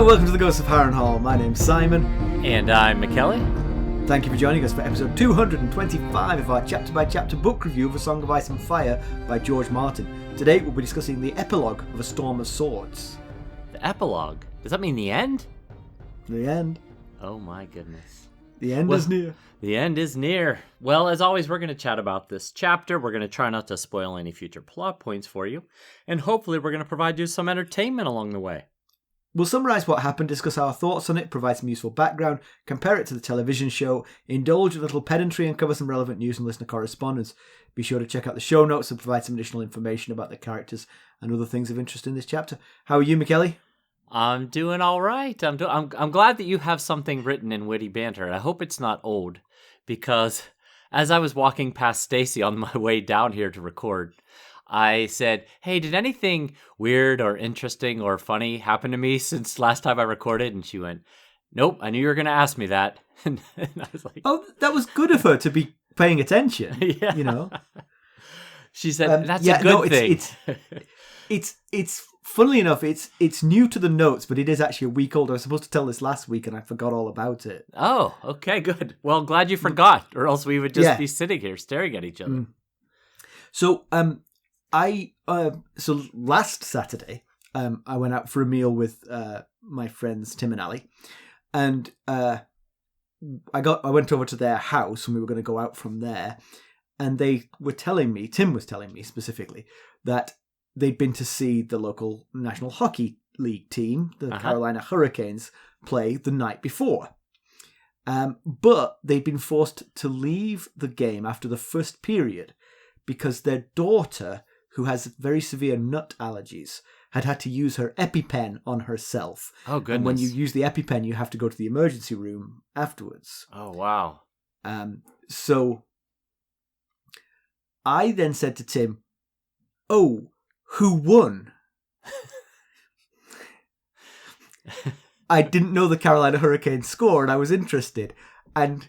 Hello, welcome to the Ghosts of Harrenhal. My name's Simon. And I'm Mackelly. Thank you for joining us for episode 225 of our chapter-by-chapter book review of A Song of Ice and Fire by George Martin. Today we'll be discussing the epilogue of A Storm of Swords. The epilogue? Does that mean the end? The end. Oh my goodness. The end is near. The end is near. Well, as always, we're going to chat about this chapter. We're going to try not to spoil any future plot points for you. And hopefully we're going to provide you some entertainment along the way. We'll summarise what happened, discuss our thoughts on it, provide some useful background, compare it to the television show, indulge a little pedantry and cover some relevant news and listener correspondence. Be sure to check out the show notes and provide some additional information about the characters and other things of interest in this chapter. How are you, Mackelly? I'm doing all right. I'm glad that you have something written in witty banter. I hope it's not old, because as I was walking past Stacy on my way down here to record, I said, hey, did anything weird or interesting or funny happen to me since last time I recorded? And she went, nope, I knew you were going to ask me that. And I was like, oh, that was good of her to be paying attention, yeah. You know? She said, that's a good thing. It's funnily enough, it's new to the notes, but it is actually a week old. I was supposed to tell this last week and I forgot all about it. Oh, okay, good. Well, glad you forgot, or else we would just be sitting here staring at each other. So, so last Saturday, I went out for a meal with my friends Tim and Ali, and I went over to their house and we were going to go out from there, and Tim was telling me specifically that they'd been to see the local National Hockey League team, the Carolina Hurricanes, play the night before. But they'd been forced to leave the game after the first period because their daughter, who has very severe nut allergies, had to use her EpiPen on herself. Oh, goodness. And when you use the EpiPen, you have to go to the emergency room afterwards. Oh, wow. So I then said to Tim, oh, who won? I didn't know the Carolina Hurricanes score and I was interested. And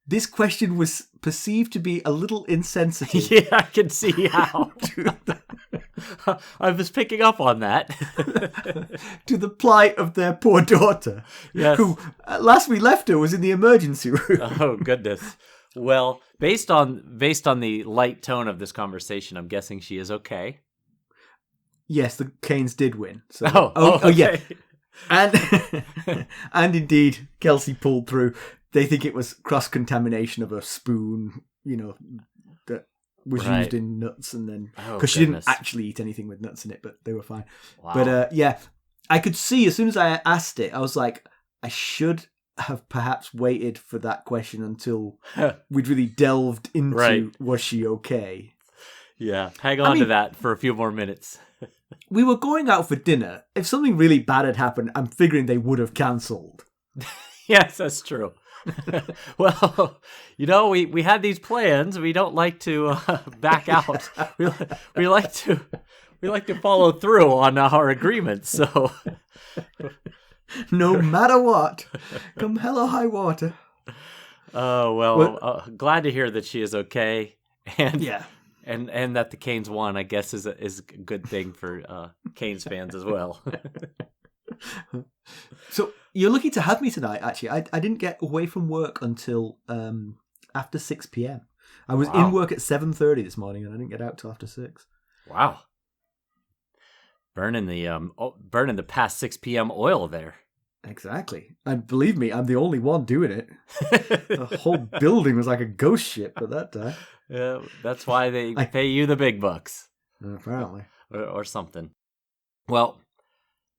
this question was perceived to be a little insensitive. Yeah, I can see how. I was picking up on that. To the plight of their poor daughter, yes. Who, last we left her, was in the emergency room. Oh, goodness. Well, based on the light tone of this conversation, I'm guessing she is okay. Yes, the Canes did win. So. Oh, okay. Yeah. And indeed, Kelsey pulled through. They think it was cross-contamination of a spoon, that was used in nuts, and then because she didn't actually eat anything with nuts in it, but they were fine. Wow. But I could see as soon as I asked it, I was like, I should have perhaps waited for that question until we'd really delved into was she okay? Yeah, hang on to that for a few more minutes. We were going out for dinner. If something really bad had happened, I'm figuring they would have cancelled. Yes, that's true. Well, we had these plans. We don't like to back out. We like to follow through on our agreements. So, no matter what, come hell or high water. Oh well, glad to hear that she is okay, and yeah, and that the Canes won. I guess is a good thing for Canes fans as well. So you're lucky to have me tonight, actually. I didn't get away from work until after 6 p.m. I was in work at 7:30 this morning and I didn't get out till after 6. Wow. Burning the past 6 p.m. oil there. Exactly. And believe me, I'm the only one doing it. The whole building was like a ghost ship at that time. Yeah, that's why they pay you the big bucks. Apparently. Or something. Well,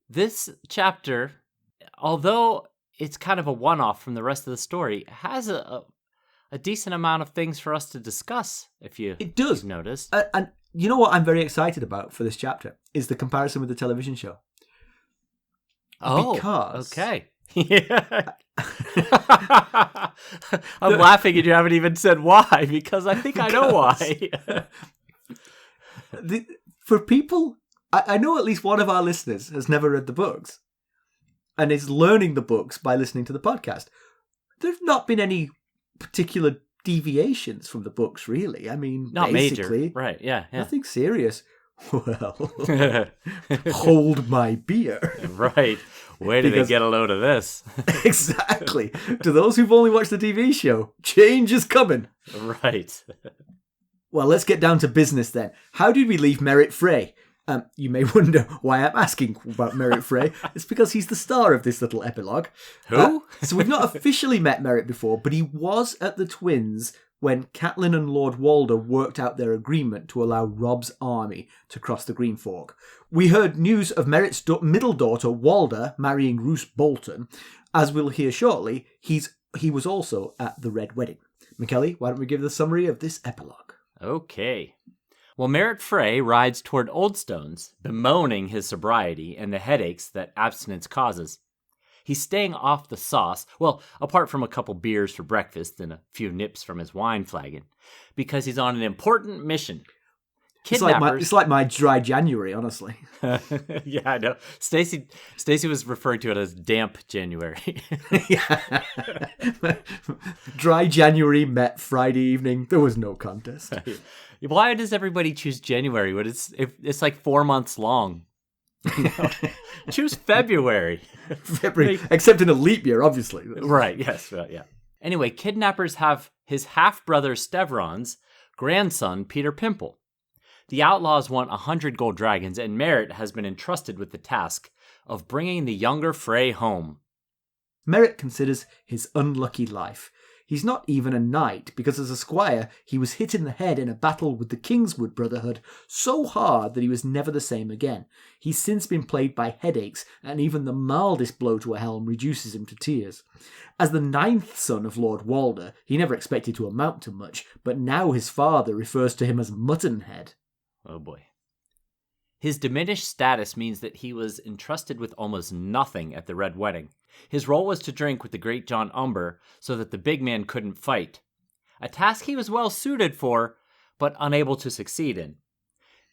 this chapter, although it's kind of a one-off from the rest of the story, has a decent amount of things for us to discuss, if you noticed. And you know what I'm very excited about for this chapter is the comparison with the television show. Oh, because... okay. Yeah. I'm laughing and you haven't even said why, because I think I know why. For people... I know at least one of our listeners has never read the books and is learning the books by listening to the podcast. There have not been any particular deviations from the books, really. I mean, not basically, major. Right, yeah. Nothing serious. Well, hold my beer. Right. Where did they get a load of this? Exactly. To those who've only watched the TV show, change is coming. Right. Well, let's get down to business then. How did we leave Merrett Frey? You may wonder why I'm asking about Merrett Frey. It's because he's the star of this little epilogue. Who? So we've not officially met Merrett before, but he was at the Twins when Catelyn and Lord Walder worked out their agreement to allow Robb's army to cross the Green Fork. We heard news of Merrett's middle daughter, Walder, marrying Roose Bolton. As we'll hear shortly, he was also at the Red Wedding. Mackelly, why don't we give the summary of this epilogue? Okay. Well, Merrett Frey rides toward Oldstones, bemoaning his sobriety and the headaches that abstinence causes. He's staying off the sauce, well, apart from a couple beers for breakfast and a few nips from his wine flagon, because he's on an important mission. Kidnappers... It's like my dry January, honestly. Yeah, I know. Stacy was referring to it as damp January. Yeah. Dry January met Friday evening. There was no contest. Why does everybody choose January when it's like 4 months long? Choose February. February, except in a leap year, obviously. Right, yes, yeah. Anyway, kidnappers have his half-brother Stevron's grandson, Petyr Pimple. The outlaws want 100 gold dragons, and Merrett has been entrusted with the task of bringing the younger Frey home. Merrett considers his unlucky life. He's not even a knight, because as a squire, he was hit in the head in a battle with the Kingswood Brotherhood so hard that he was never the same again. He's since been plagued by headaches, and even the mildest blow to a helm reduces him to tears. As the 9th son of Lord Walder, he never expected to amount to much, but now his father refers to him as Muttonhead. Oh boy. His diminished status means that he was entrusted with almost nothing at the Red Wedding. His role was to drink with the great John Umber so that the big man couldn't fight. A task he was well suited for, but unable to succeed in.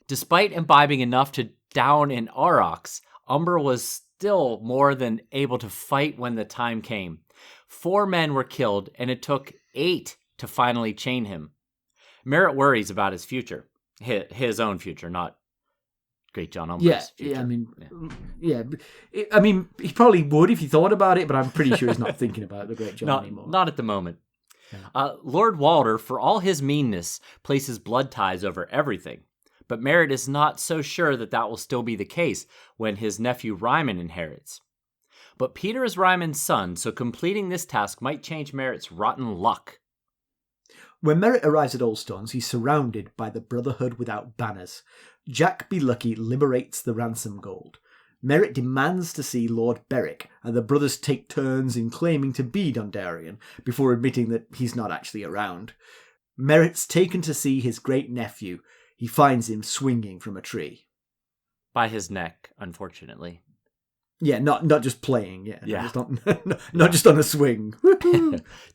Despite imbibing enough to down an aurochs, Umber was still more than able to fight when the time came. 4 men were killed, and it took 8 to finally chain him. Merrett worries about his future. His own future, not Great John Umber's future. I mean, he probably would if he thought about it, but I'm pretty sure he's not thinking about the Great John anymore. Not at the moment. Yeah. Lord Walder, for all his meanness, places blood ties over everything. But Merrett is not so sure that will still be the case when his nephew Ryman inherits. But Petyr is Ryman's son, so completing this task might change Merrett's rotten luck. When Merrett arrives at Oldstones, he's surrounded by the Brotherhood without banners. Jack Be Lucky liberates the ransom gold. Merrett demands to see Lord Beric, and the brothers take turns in claiming to be Dondarrion, before admitting that he's not actually around. Merrett's taken to see his great nephew. He finds him swinging from a tree. By his neck, unfortunately. Yeah, not just playing. Yeah. Not just on a swing.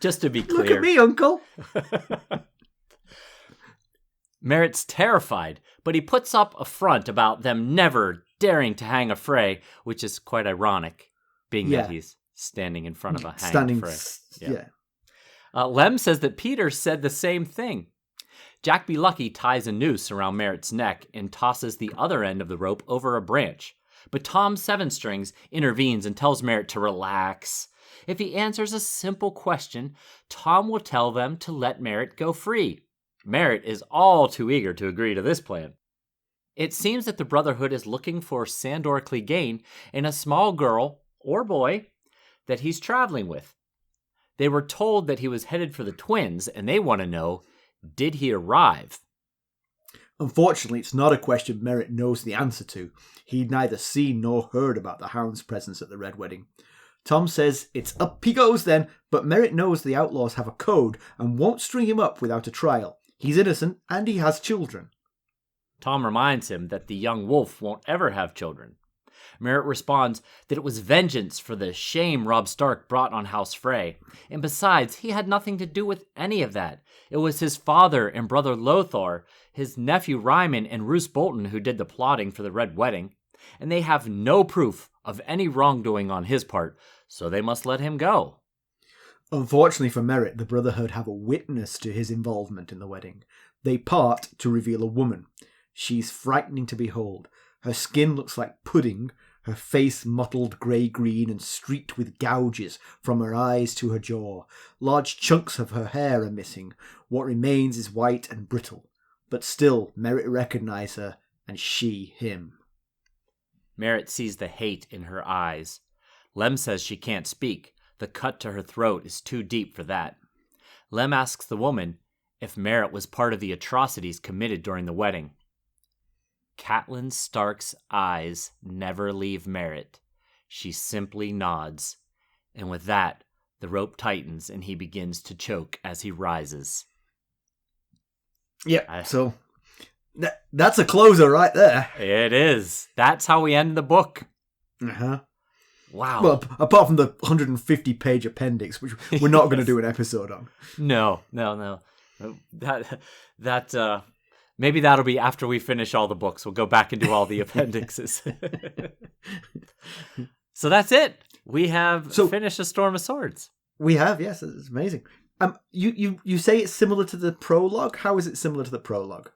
Just to be clear. Look at me, uncle. Merrett's terrified, but he puts up a front about them never daring to hang a Frey, which is quite ironic, being that he's standing in front of a hanged Frey. Yeah. Lem says that Petyr said the same thing. Jack Be Lucky ties a noose around Merrett's neck and tosses the other end of the rope over a branch. But Tom Sevenstrings intervenes and tells Merrett to relax. If he answers a simple question, Tom will tell them to let Merrett go free. Merrett is all too eager to agree to this plan. It seems that the Brotherhood is looking for Sandor Clegane and a small girl, or boy, that he's traveling with. They were told that he was headed for the Twins, and they want to know, did he arrive? Unfortunately, it's not a question Merrett knows the answer to. He'd neither seen nor heard about the Hound's presence at the Red Wedding. Tom says it's up he goes then, but Merrett knows the outlaws have a code and won't string him up without a trial. He's innocent and he has children. Tom reminds him that the young wolf won't ever have children. Merrett responds that it was vengeance for the shame Robb Stark brought on House Frey, and besides, he had nothing to do with any of that. It was his father and brother Lothar, his nephew Ryman, and Roose Bolton who did the plotting for the Red Wedding, and they have no proof of any wrongdoing on his part, so they must let him go. Unfortunately for Merrett, the Brotherhood have a witness to his involvement in the wedding. They part to reveal a woman. She's frightening to behold. Her skin looks like pudding, her face mottled grey-green and streaked with gouges from her eyes to her jaw. Large chunks of her hair are missing. What remains is white and brittle. But still, Merrett recognizes her, and she him. Merrett sees the hate in her eyes. Lem says she can't speak. The cut to her throat is too deep for that. Lem asks the woman if Merrett was part of the atrocities committed during the wedding. Catelyn Stark's eyes never leave Merrett. She simply nods. And with that, the rope tightens and he begins to choke as he rises. Yeah, so that's a closer right there. It is. That's how we end the book. Uh-huh. Wow. Well, apart from the 150-page appendix, which we're not going to do an episode on. No. That maybe that'll be after we finish all the books. We'll go back and do all the appendixes. So that's it. We have finished A Storm of Swords. We have, yes. It's amazing. You say it's similar to the prologue. How is it similar to the prologue?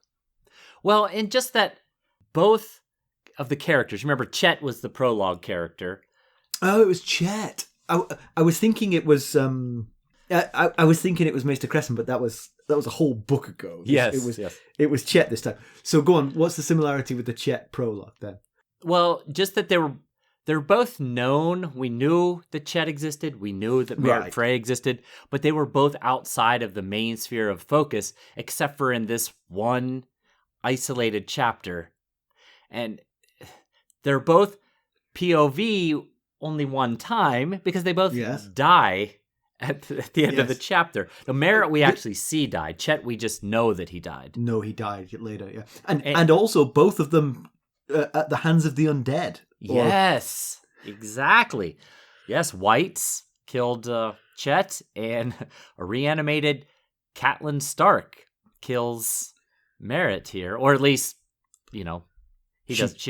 Well, in just that both of the characters. Remember, Chet was the prologue character. Oh, it was Chet. I was thinking it was. I was thinking it was Maester Crescent, but that was a whole book ago. It was Chet this time. So go on. What's the similarity with the Chet prologue then? Well, just that they're both known. We knew that Chet existed. We knew that Merrett Frey existed, but they were both outside of the main sphere of focus, except for in this one isolated chapter. And they're both POV only one time because they both die at the end of the chapter. Now, Merrett we actually see die. Chet we just know that he died. No, he died later, yeah. And also both of them at the hands of the undead. Yes, exactly. Yes, Whites killed Chet, and a reanimated Catelyn Stark kills Merrett here, or at least, she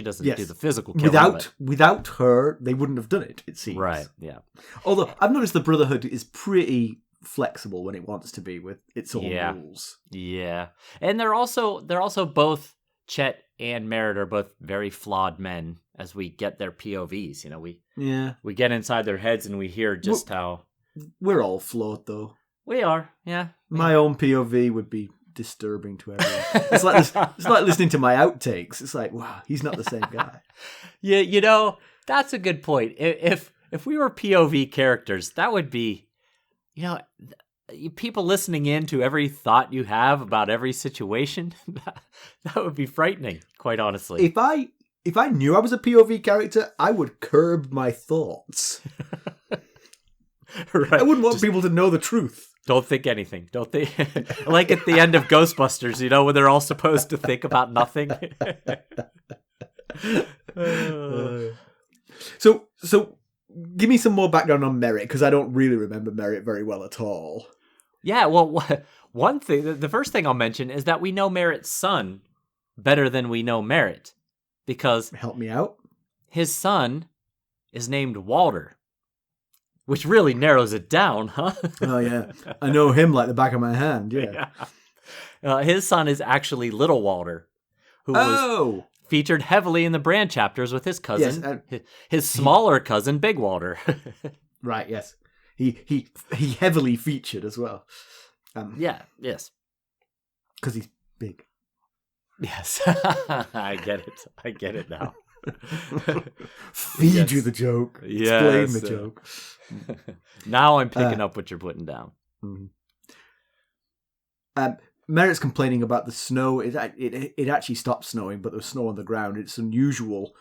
doesn't do the physical killing. Without her, they wouldn't have done it, it seems. Right, yeah. Although, I've noticed the Brotherhood is pretty flexible when it wants to be with its own rules. Yeah. And they're also both, Chet and Merrett are both very flawed men as we get their POVs. We get inside their heads and we hear just how... We're all flawed, though. We are, yeah. My own POV would be disturbing to everyone. It's like listening to my outtakes. It's like, wow, he's not the same guy. Yeah, that's a good point. If we were POV characters, that would be, people listening in to every thought you have about every situation, that would be frightening, quite honestly. If I knew I was a POV character, I would curb my thoughts. Right. I wouldn't want people to know the truth. Don't think anything. Don't think like at the end of Ghostbusters, when they're all supposed to think about nothing. So give me some more background on Merrett, because I don't really remember Merrett very well at all. Yeah, well, one thing, the first thing I'll mention is that we know Merritt's son better than we know Merrett, because help me out. His son is named Walder. Which really narrows it down, huh? Oh, yeah. I know him like the back of my hand, yeah. His son is actually Little Walder, who was featured heavily in the Bran chapters with his cousin, his smaller cousin, Big Walder. Right, yes. He heavily featured as well. Yes. Because he's big. Yes. I get it now. Feed you the joke. Explain the joke. Now I'm picking up what you're putting down. Merritt's complaining about the snow. It actually stopped snowing, but there was snow on the ground. It's unusual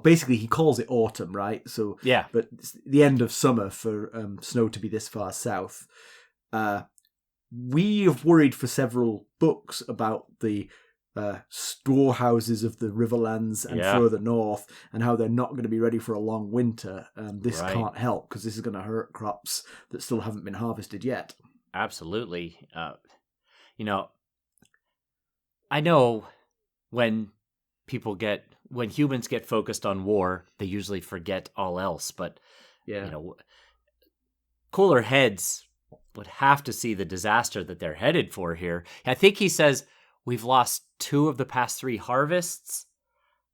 basically he calls it autumn, right? So yeah, but it's the end of summer for snow to be this far south. We have worried for several books about the storehouses of the Riverlands and further north, and how they're not going to be ready for a long winter. This can't help, because this is going to hurt crops that still haven't been harvested yet. Absolutely. I know when humans get focused on war, they usually forget all else, but cooler heads would have to see the disaster that they're headed for here. I think he says we've lost 2 of the past 3 harvests.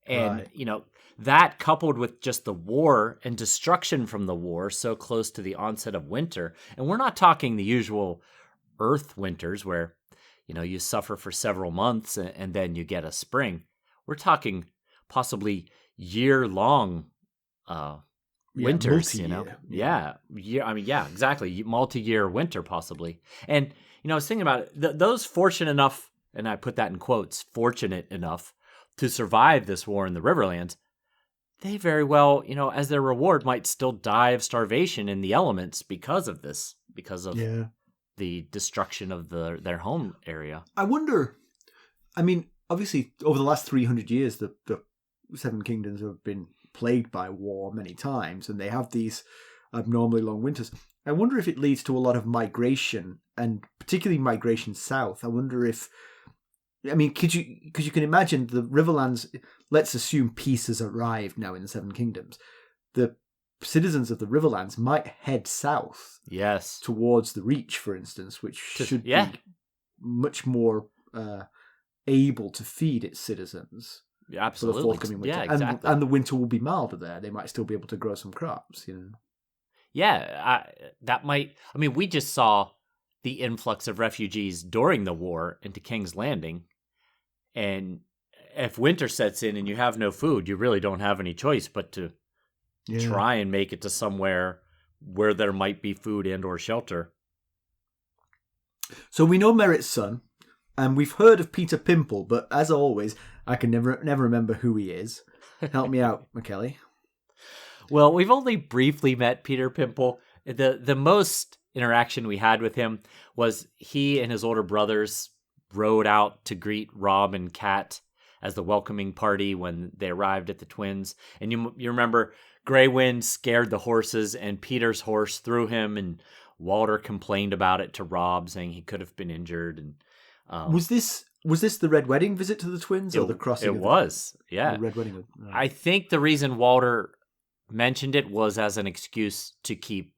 And, Right. that coupled with just the war and destruction from the war so close to the onset of winter. And we're not talking the usual earth winters where, you suffer for several months and then you get a spring. We're talking possibly year-long winters, multi-year. Yeah, exactly. Multi-year winter possibly. And, I was thinking about it. Those fortunate enough, and I put that in quotes, fortunate enough to survive this war in the Riverlands, they very well, as their reward, might still die of starvation in the elements because of this, because of the destruction of their home area. I wonder, obviously, over the last 300 years, the Seven Kingdoms have been plagued by war many times, and they have these abnormally long winters. I wonder if it leads to a lot of migration, and particularly migration south. I wonder if, because you can imagine the Riverlands, let's assume peace has arrived now in the Seven Kingdoms. The citizens of the Riverlands might head south. Yes. Towards the Reach, for instance, which should be much more able to feed its citizens. Yeah, absolutely. For the forthcoming winter. Yeah, exactly. And the winter will be milder there. They might still be able to grow some crops, Yeah, that might... we just saw the influx of refugees during the war into King's Landing. And if winter sets in and you have no food, you really don't have any choice but to try and make it to somewhere where there might be food and or shelter. So we know Merrett's son, and we've heard of Petyr Pimple, but as always, I can never remember who he is. Help me out, Mackelly. Well, we've only briefly met Petyr Pimple. The most interaction we had with him was he and his older brothers rode out to greet Robb and Cat as the welcoming party when they arrived at the twins. And you remember Grey Wind scared the horses and Petyr's horse threw him, and Walder complained about it to Robb, saying he could have been injured. And was this the Red Wedding visit to the twins, or the crossing? It was, yeah. The Red Wedding. I think the reason Walder mentioned it was as an excuse to keep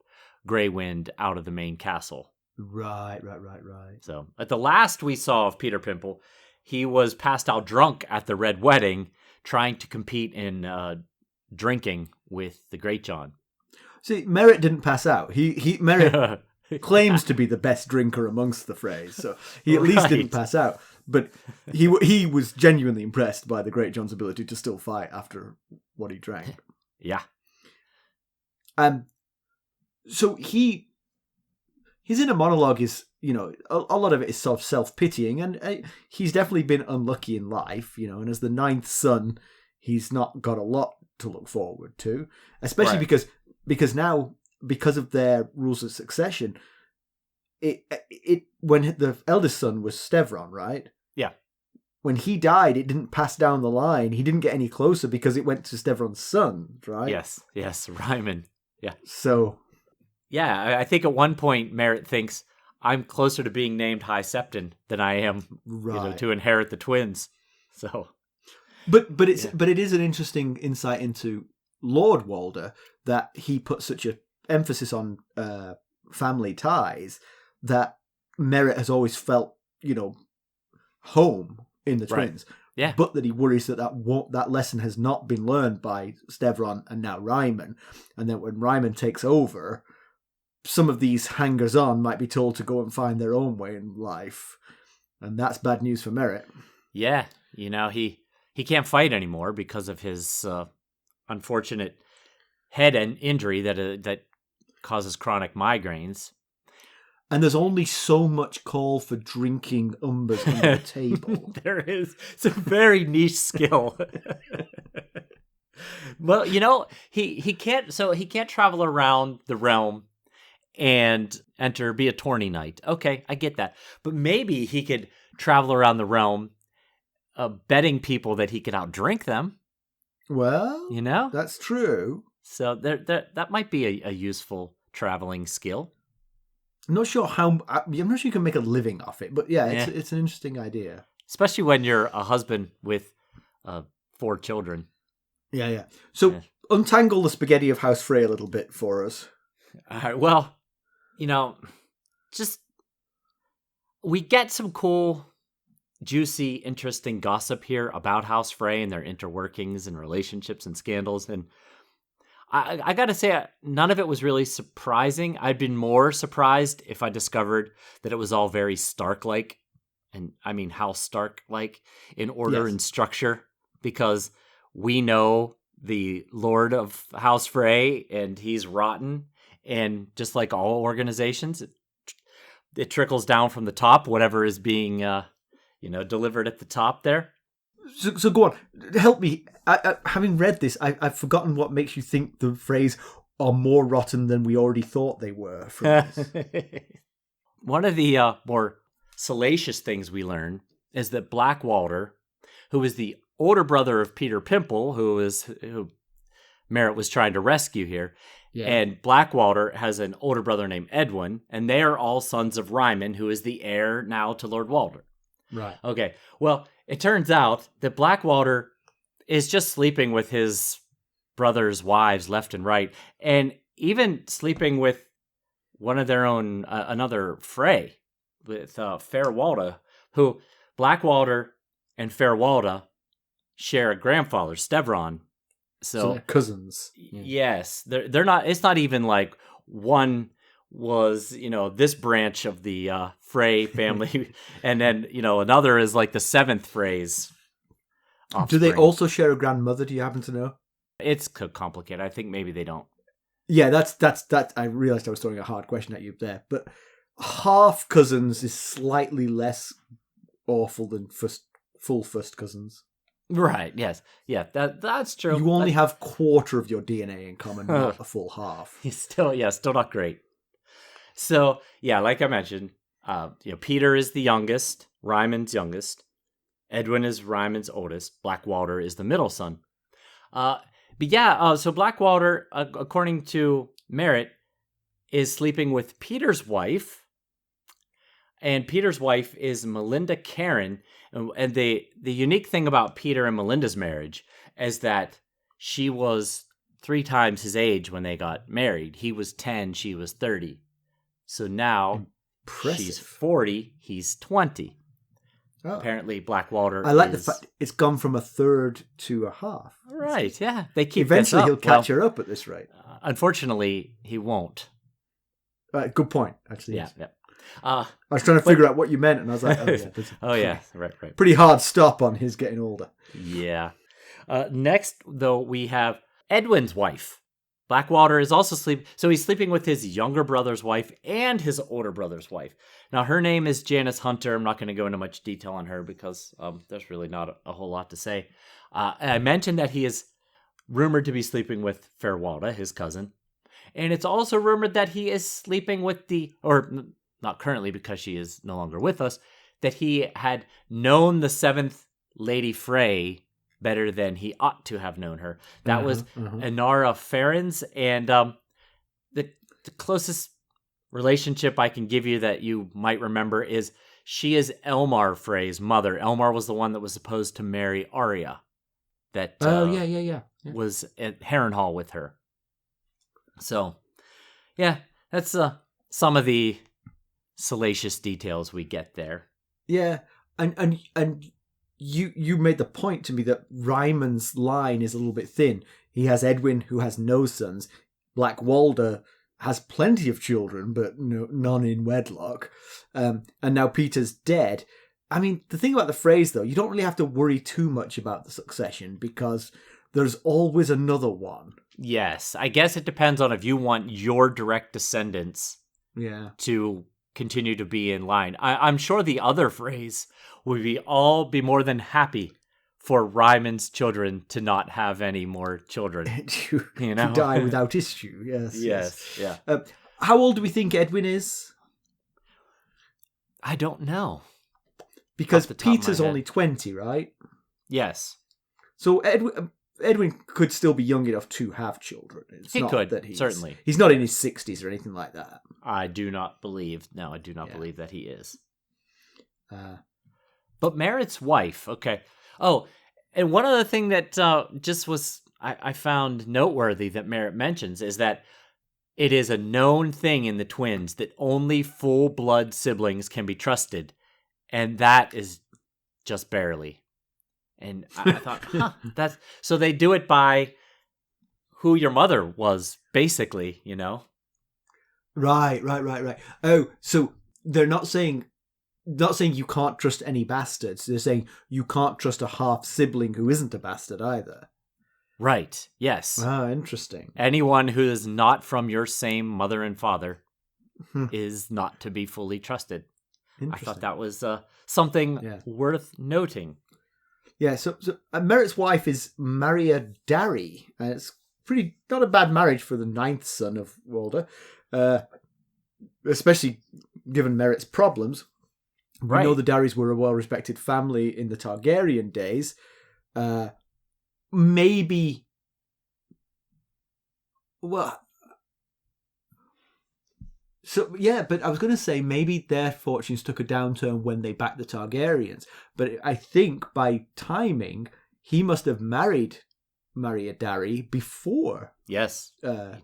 Grey Wind out of the main castle. Right. So at the last we saw of Petyr Pimple, he was passed out drunk at the Red Wedding, trying to compete in drinking with the Great John. See, Merrett didn't pass out. Merrett claims to be the best drinker amongst the Freys, so he at least didn't pass out. But he was genuinely impressed by the Great John's ability to still fight after what he drank. Yeah. So his inner monologue is, a lot of it is sort of self-pitying, and he's definitely been unlucky in life, and as the 9th son, he's not got a lot to look forward to, especially because now, because of their rules of succession, when the eldest son was Stevron, right? Yeah. When he died, it didn't pass down the line. He didn't get any closer because it went to Stevron's son, right? Yes, Ryman. Yeah. So... Yeah, I think at one point Merrett thinks, I'm closer to being named High Septon than I am to inherit the twins. So, but it is an interesting insight into Lord Walder that he put such an emphasis on family ties that Merrett has always felt, home in the twins. Yeah. But that he worries that lesson has not been learned by Stevron and now Ryman, and that when Ryman takes over, some of these hangers-on might be told to go and find their own way in life. And that's bad news for Merrett. Yeah, he can't fight anymore because of his unfortunate head injury that causes chronic migraines. And there's only so much call for drinking umbers under the table. There is. It's a very niche skill. Well, he can't travel around the realm and be a tourney knight. Okay, I get that. But maybe he could travel around the realm betting people that he could outdrink them. Well, that's true. So that might be a useful traveling skill. I'm not sure you can make a living off it, but it's an interesting idea. Especially when you're a husband with 4 children. Yeah. So untangle the spaghetti of House Frey a little bit for us. All right, well, just we get some cool juicy, interesting gossip here about House Frey and their interworkings and relationships and scandals. And I got to say, none of it was really surprising. I'd been more surprised if I discovered that it was all very Stark-like. And I mean, House Stark-like in order and structure, because we know the Lord of House Frey and he's rotten. And just like all organizations, it trickles down from the top, whatever is being, delivered at the top there. So go on, help me. Having read this, I've forgotten what makes you think the Freys are more rotten than we already thought they were. From this. One of the more salacious things we learn is that Black Walder, who is the older brother of Petyr Pimple, who Merrett was trying to rescue here, and Black Walder has an older brother named Edwin, and they are all sons of Ryman, who is the heir now to Lord Walder. Right. Okay. Well, it turns out that Black Walder is just sleeping with his brother's wives left and right, and even sleeping with one of their own, another Frey, with Fair Walda, who Black Walder and Fair Walda share a grandfather, Stevron. So they're cousins. Yes, they're not. It's not even like one was, this branch of the Frey family, and then another is like the seventh Frey's offspring. Do they also share a grandmother? Do you happen to know? It's complicated. I think maybe they don't. Yeah, that's. I realized I was throwing a hard question at you there, but half cousins is slightly less awful than full first cousins. Right. Yes. Yeah. That's true. You only have quarter of your DNA in common, not a full half. Still not great. So yeah, like I mentioned, Petyr is the youngest, Ryman's youngest. Edwin is Ryman's oldest. Black Walder is the middle son. So Black Walder, according to Merrett, is sleeping with Petyr's wife. And Petyr's wife is Melinda Karen. And the unique thing about Petyr and Melinda's marriage is that she was 3 times his age when they got married. He was 10, she was 30. So now she's 40, he's 20. Oh. Apparently Black Walder I like the fact it's gone from a third to a half. Right, yeah. They keep Eventually this up. He'll catch her up at this rate. Unfortunately, he won't. Good point, actually. Yeah, yes. I was trying to figure out what you meant, and I was like, oh yeah. Right. Pretty hard stop on his getting older. Yeah. Next, though, we have Edwin's wife. Black Walder is also sleeping. So he's sleeping with his younger brother's wife and his older brother's wife. Now, her name is Janice Hunter. I'm not going to go into much detail on her because there's really not a whole lot to say. I mentioned that he is rumored to be sleeping with Fair Walda, his cousin. And it's also rumored that he is sleeping with not currently because she is no longer with us, that he had known the 7th Lady Frey better than he ought to have known her. That was Inara Ferens, and the closest relationship I can give you that you might remember is she is Elmar Frey's mother. Elmar was the one that was supposed to marry Arya. That was at Harrenhal with her. So, yeah, that's some of the salacious details we get there. Yeah, and you made the point to me that Ryman's line is a little bit thin. He has Edwin, who has no sons. Black Walder has plenty of children, but none in wedlock. And now Petyr's dead. I mean, the thing about the Freys, though, you don't really have to worry too much about the succession because there's always another one. Yes, I guess it depends on if you want your direct descendants to continue to be in line. I'm sure the other Freys would be more than happy for Ryman's children to not have any more children. To die without issue, yes. Yes, yeah. How old do we think Edwin is? I don't know. Because Petyr's only 20, right? Yes. So Edwin could still be young enough to have children. Certainly. He's not in his 60s or anything like that. I do not believe that he is. But Merrett's wife, okay. Oh, and one other thing that I found noteworthy that Merrett mentions is that it is a known thing in the twins that only full-blood siblings can be trusted. And that is just barely. And I thought, that's so they do it by who your mother was, basically, Right. Oh, so they're not saying you can't trust any bastards. They're saying you can't trust a half sibling who isn't a bastard either. Right. Yes. Ah, interesting. Anyone who is not from your same mother and father is not to be fully trusted. I thought that was something worth noting. Yeah, so Merrett's wife is Maria Darry, and it's not a bad marriage for the 9th son of Walder, especially given Merrett's problems. Right. We know the Darrys were a well-respected family in the Targaryen days. Maybe... Well... So, yeah, but I was going to say maybe their fortunes took a downturn when they backed the Targaryens. But I think by timing, he must have married Maria Darry before. Yes. Yeah.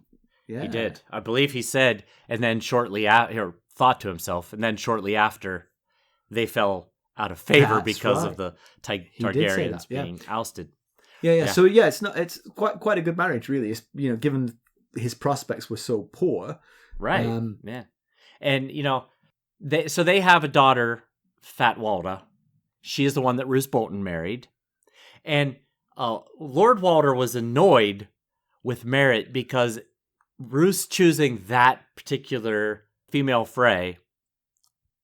He did. I believe he said, and then shortly after, thought to himself, and then shortly after, they fell out of favor because of the Targaryens being ousted. Yeah. So, it's quite a good marriage, really. It's, given his prospects were so poor. Right. Yeah. And, they have a daughter, Fat Walda. She is the one that Roose Bolton married. And Lord Walder was annoyed with Merrett because Roose choosing that particular female Frey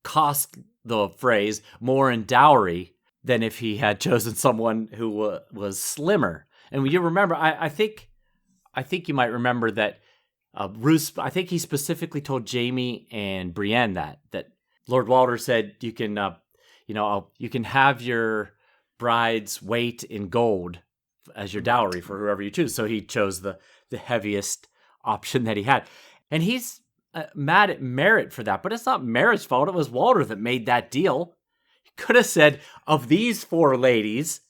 cost the Freys more in dowry than if he had chosen someone who was slimmer. And you remember, I think you might remember that Roose, I think he specifically told Jaime and Brienne that Lord Walder said you can have your bride's weight in gold as your dowry for whoever you choose. So he chose the heaviest option that he had, and he's mad at Merrett for that. But it's not Merrett's fault. It was Walder that made that deal. He could have said, of these 4 ladies.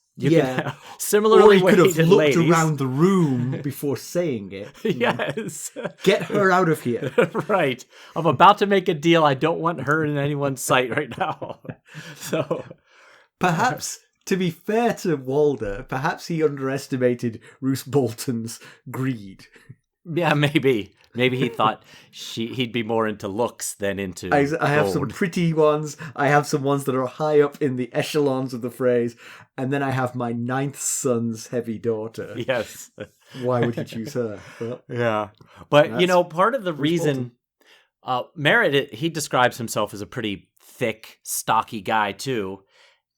Similarly, or he could have looked ladies. around the room before saying it. Yes. Get her out of here. Right. I'm about to make a deal. I don't want her in anyone's sight right now. So, perhaps, to be fair to Walder, perhaps he underestimated Roose Bolton's greed. Yeah, maybe. Maybe he thought he'd be more into looks than into I have gold. some pretty ones. I have some ones that are high up in the echelons of the phrase. And then I have my 9th son's heavy daughter. Yes. Why would he choose her? Well, yeah. But, part of the reason... Merrett, he describes himself as a pretty thick, stocky guy, too.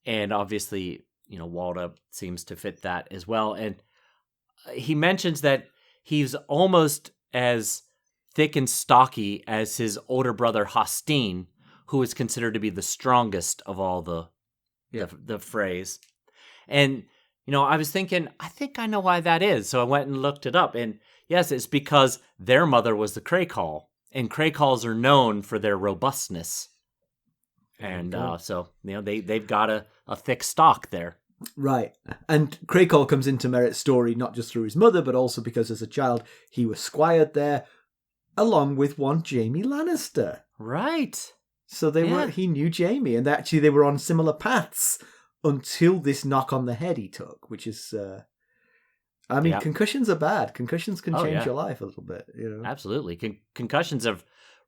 And obviously, Walda seems to fit that as well. And he mentions that he's almost as thick and stocky as his older brother Hostine, who is considered to be the strongest of all the Freys. And, I was thinking, I think I know why that is. So I went and looked it up. And yes, it's because their mother was the Craycall. And Craycalls are known for their robustness. And so, they've got a thick stock there. Right. And Craycall comes into Merrett's story not just through his mother, but also because as a child he was squired there, along with one Jaime Lannister. Right. So he knew Jaime, and actually they were on similar paths until this knock on the head he took, which is... concussions are bad. Concussions can change your life a little bit. Absolutely. Concussions have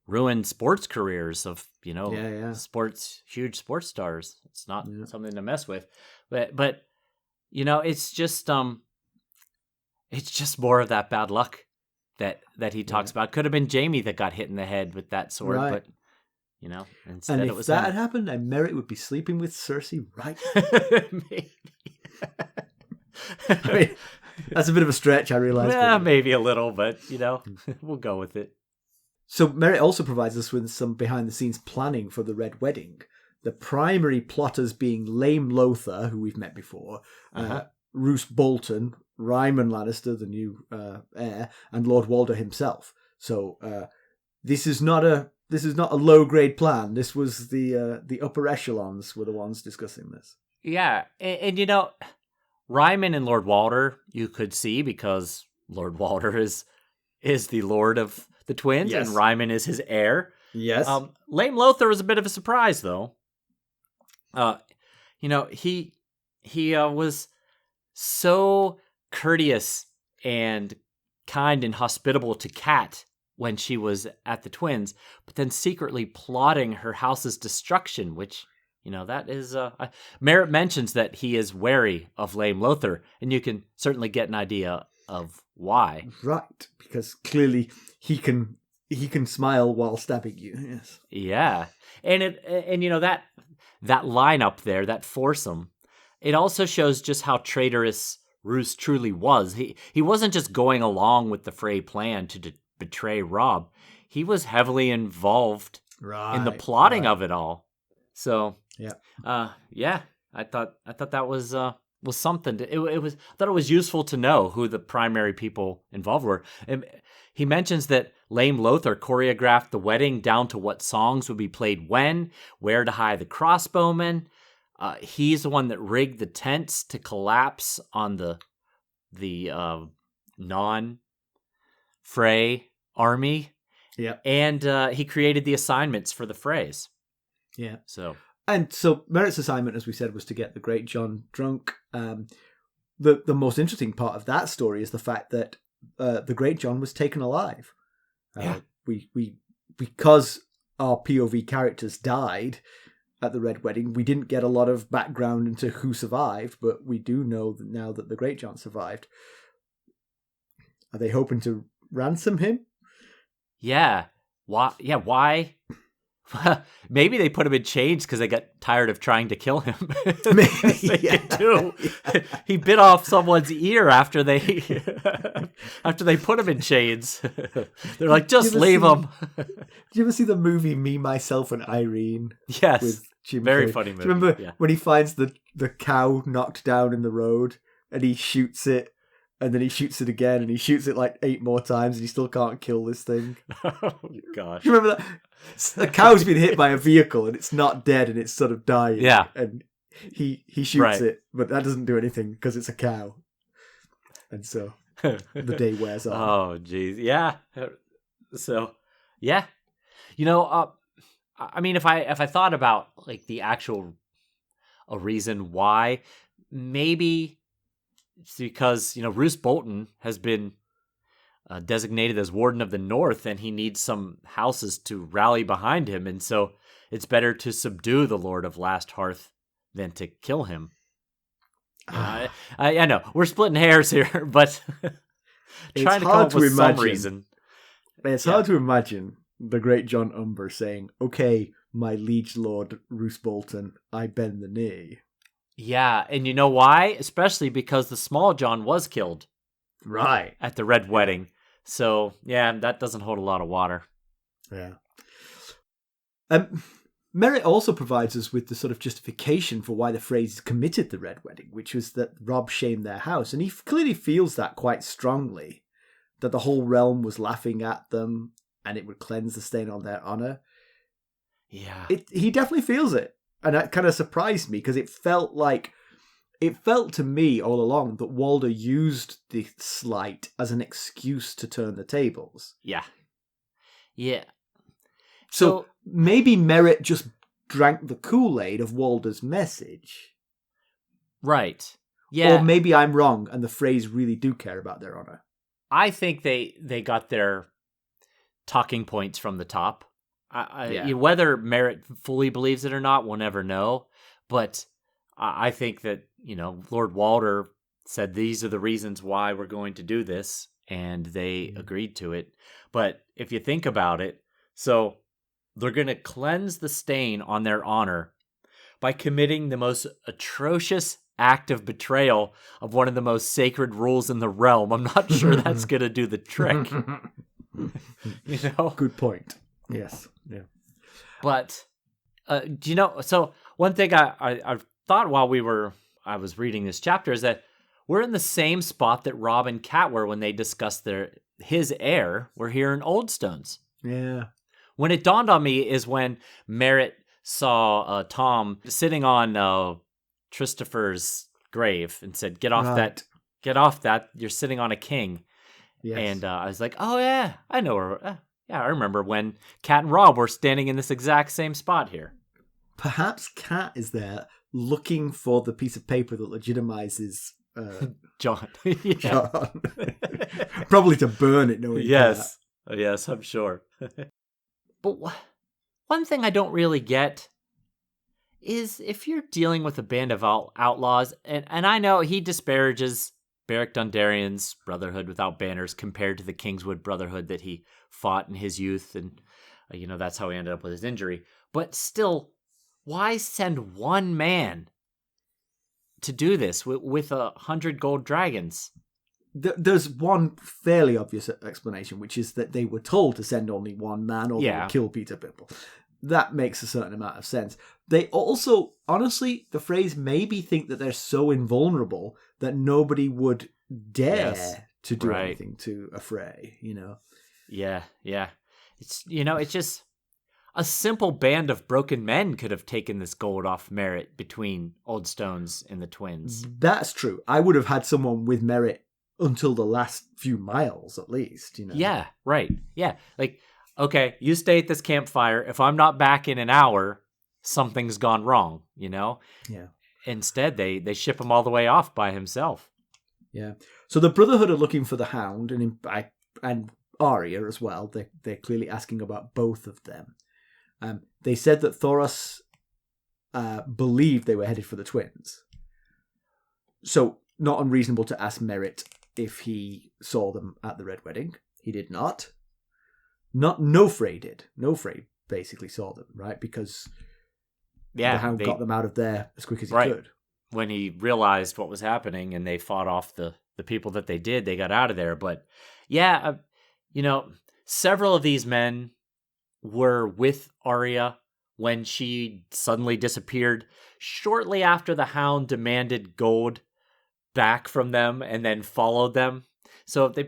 ruined sports careers of, huge sports stars. It's not something to mess with. But it's just more of that bad luck that he talks about. Could have been Jaime that got hit in the head with that sword, but instead and it was if that him. had happened, then Merrett would be sleeping with Cersei right Maybe. I mean, that's a bit of a stretch, I realise. Yeah, maybe a little, but, we'll go with it. So Merrett also provides us with some behind-the-scenes planning for the Red Wedding. The primary plotters being Lame Lothar, who we've met before, Roose Bolton, Ryman Lannister, the new heir, and Lord Walder himself. So this is not a low-grade plan. This was the upper echelons were the ones discussing this. Yeah, and Ryman and Lord Walder, you could see, because Lord Walder is the Lord of the Twins, and Ryman is his heir. Yes. Lame Lothar was a bit of a surprise, though. he was so courteous and kind and hospitable to Cat when she was at the twins, but then secretly plotting her house's destruction, which, that is... Merrett mentions that he is wary of Lame Lothar, and you can certainly get an idea of why. Right, because clearly he can smile while stabbing you, yes. Yeah. And that line up there, that foursome, it also shows just how traitorous Roose truly was. He wasn't just going along with the Frey plan to betray Robb. He was heavily involved in the plotting of it all. So, I thought that was something. I thought it was useful to know who the primary people involved were. And he mentions that Lame Lothar choreographed the wedding down to what songs would be played when, where to hide the crossbowmen. He's the one that rigged the tents to collapse on the non-Frey army. Yeah. And he created the assignments for the Freys. Yeah. So Merrett's assignment, as we said, was to get the Great John drunk. The most interesting part of that story is the fact that the Great John was taken alive. We because our POV characters died at the Red Wedding, we didn't get a lot of background into who survived, but we do know that now that the Great John survived. Are they hoping to ransom him? Yeah. Why? Yeah. Why? Maybe they put him in chains because they got tired of trying to kill him. Maybe, do. He bit off someone's ear after they put him in chains. They're like, just leave him. Did you ever see the movie Me, Myself, and Irene? Yes, with Jim very Carrey? funny movie. Do you remember when he finds the cow knocked down in the road and he shoots it? And then he shoots it again, and he shoots it like 8 more times, and he still can't kill this thing. Oh, gosh. Do you remember that? The cow's been hit by a vehicle, and it's not dead, and it's sort of dying. Yeah. And he shoots it, but that doesn't do anything, because it's a cow. And so, the day wears on. Oh, geez. Yeah. So, yeah. I mean, if I thought about, like, the actual a reason why, maybe... It's because, Roose Bolton has been designated as Warden of the North, and he needs some houses to rally behind him, and so it's better to subdue the Lord of Last Hearth than to kill him. I know, we're splitting hairs here, but trying to come up with some reason. It's hard to imagine the Great John Umber saying, "Okay, my liege lord Roose Bolton, I bend the knee." Yeah, and you know why? Especially because the Small John was killed. Right. At the Red Wedding. So, yeah, that doesn't hold a lot of water. Yeah. Merrett also provides us with the sort of justification for why the Freys committed the Red Wedding, which was that Robb shamed their house. And he clearly feels that quite strongly, that the whole realm was laughing at them and it would cleanse the stain on their honor. Yeah. He definitely feels it. And that kind of surprised me because it felt to me all along that Walder used the slight as an excuse to turn the tables. Yeah. Yeah. So maybe Merrett just drank the Kool-Aid of Walder's message. Right. Yeah. Or maybe I'm wrong and the Freys really do care about their honor. I think they got their talking points from the top. Whether Merrett fully believes it or not, we'll never know. But I think that, Lord Walder said these are the reasons why we're going to do this, and they agreed to it. But if you think about it, so they're going to cleanse the stain on their honor by committing the most atrocious act of betrayal of one of the most sacred rules in the realm. I'm not sure that's going to do the trick. Good point. Yes. Yeah. But, so one thing I thought while I was reading this chapter is that we're in the same spot that Robb and Cat were when they discussed his heir. We're here in Oldstones. Yeah. When it dawned on me is when Merrett saw Tom sitting on Christopher's grave and said, get off that, you're sitting on a king. Yes. And I was like, oh yeah, I know her. Yeah, I remember when Cat and Robb were standing in this exact same spot here. perhaps Cat is there looking for the piece of paper that legitimizes John. John. Probably to burn it, knowing Yes. Yes, I'm sure. But one thing I don't really get is if you're dealing with a band of outlaws, and I know he disparages Beric Dondarrion's Brotherhood without banners compared to the Kingswood Brotherhood that he fought in his youth, and that's how he ended up with his injury. But still, why send one man to do this with 100 gold dragons? There's one fairly obvious explanation, which is that they were told to send only one man or they would kill Petyr Pimple. That makes a certain amount of sense. They also, honestly, the Freys maybe think that they're so invulnerable that nobody would dare to do anything to a Frey, Yeah. It's just a simple band of broken men could have taken this gold off Merrett between Oldstones and the twins. That's true. I would have had someone with Merrett until the last few miles, at least, Yeah, right. Yeah, like, okay, you stay at this campfire. If I'm not back in an hour, something's gone wrong, Yeah. Instead, they ship him all the way off by himself. Yeah. So the Brotherhood are looking for the Hound and Arya as well. They're clearly asking about both of them. They said that Thoros believed they were headed for the twins. So not unreasonable to ask Merrett if he saw them at the Red Wedding. He did not. No Frey did. No Frey basically saw them, right? Because the Hound got them out of there as quick as he could. When he realized what was happening and they fought off the people that they did, they got out of there. But yeah, several of these men were with Arya when she suddenly disappeared shortly after the Hound demanded gold back from them and then followed them. So they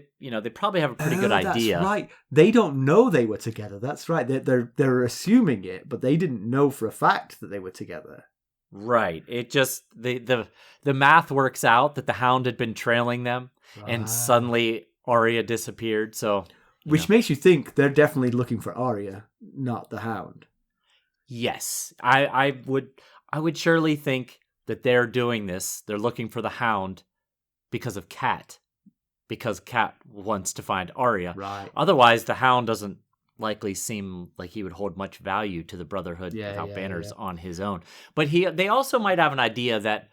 probably have a pretty good idea. That's right. They don't know they were together. That's right. They're assuming it, but they didn't know for a fact that they were together. Right. It just the math works out that the Hound had been trailing them, and suddenly Arya disappeared. So, which makes you think they're definitely looking for Arya, not the Hound. Yes, I would surely think that they're doing this. They're looking for the Hound because of Cat, because Cat wants to find Arya. Right. Otherwise, the Hound doesn't likely seem like he would hold much value to the Brotherhood without banners on his own. But they also might have an idea that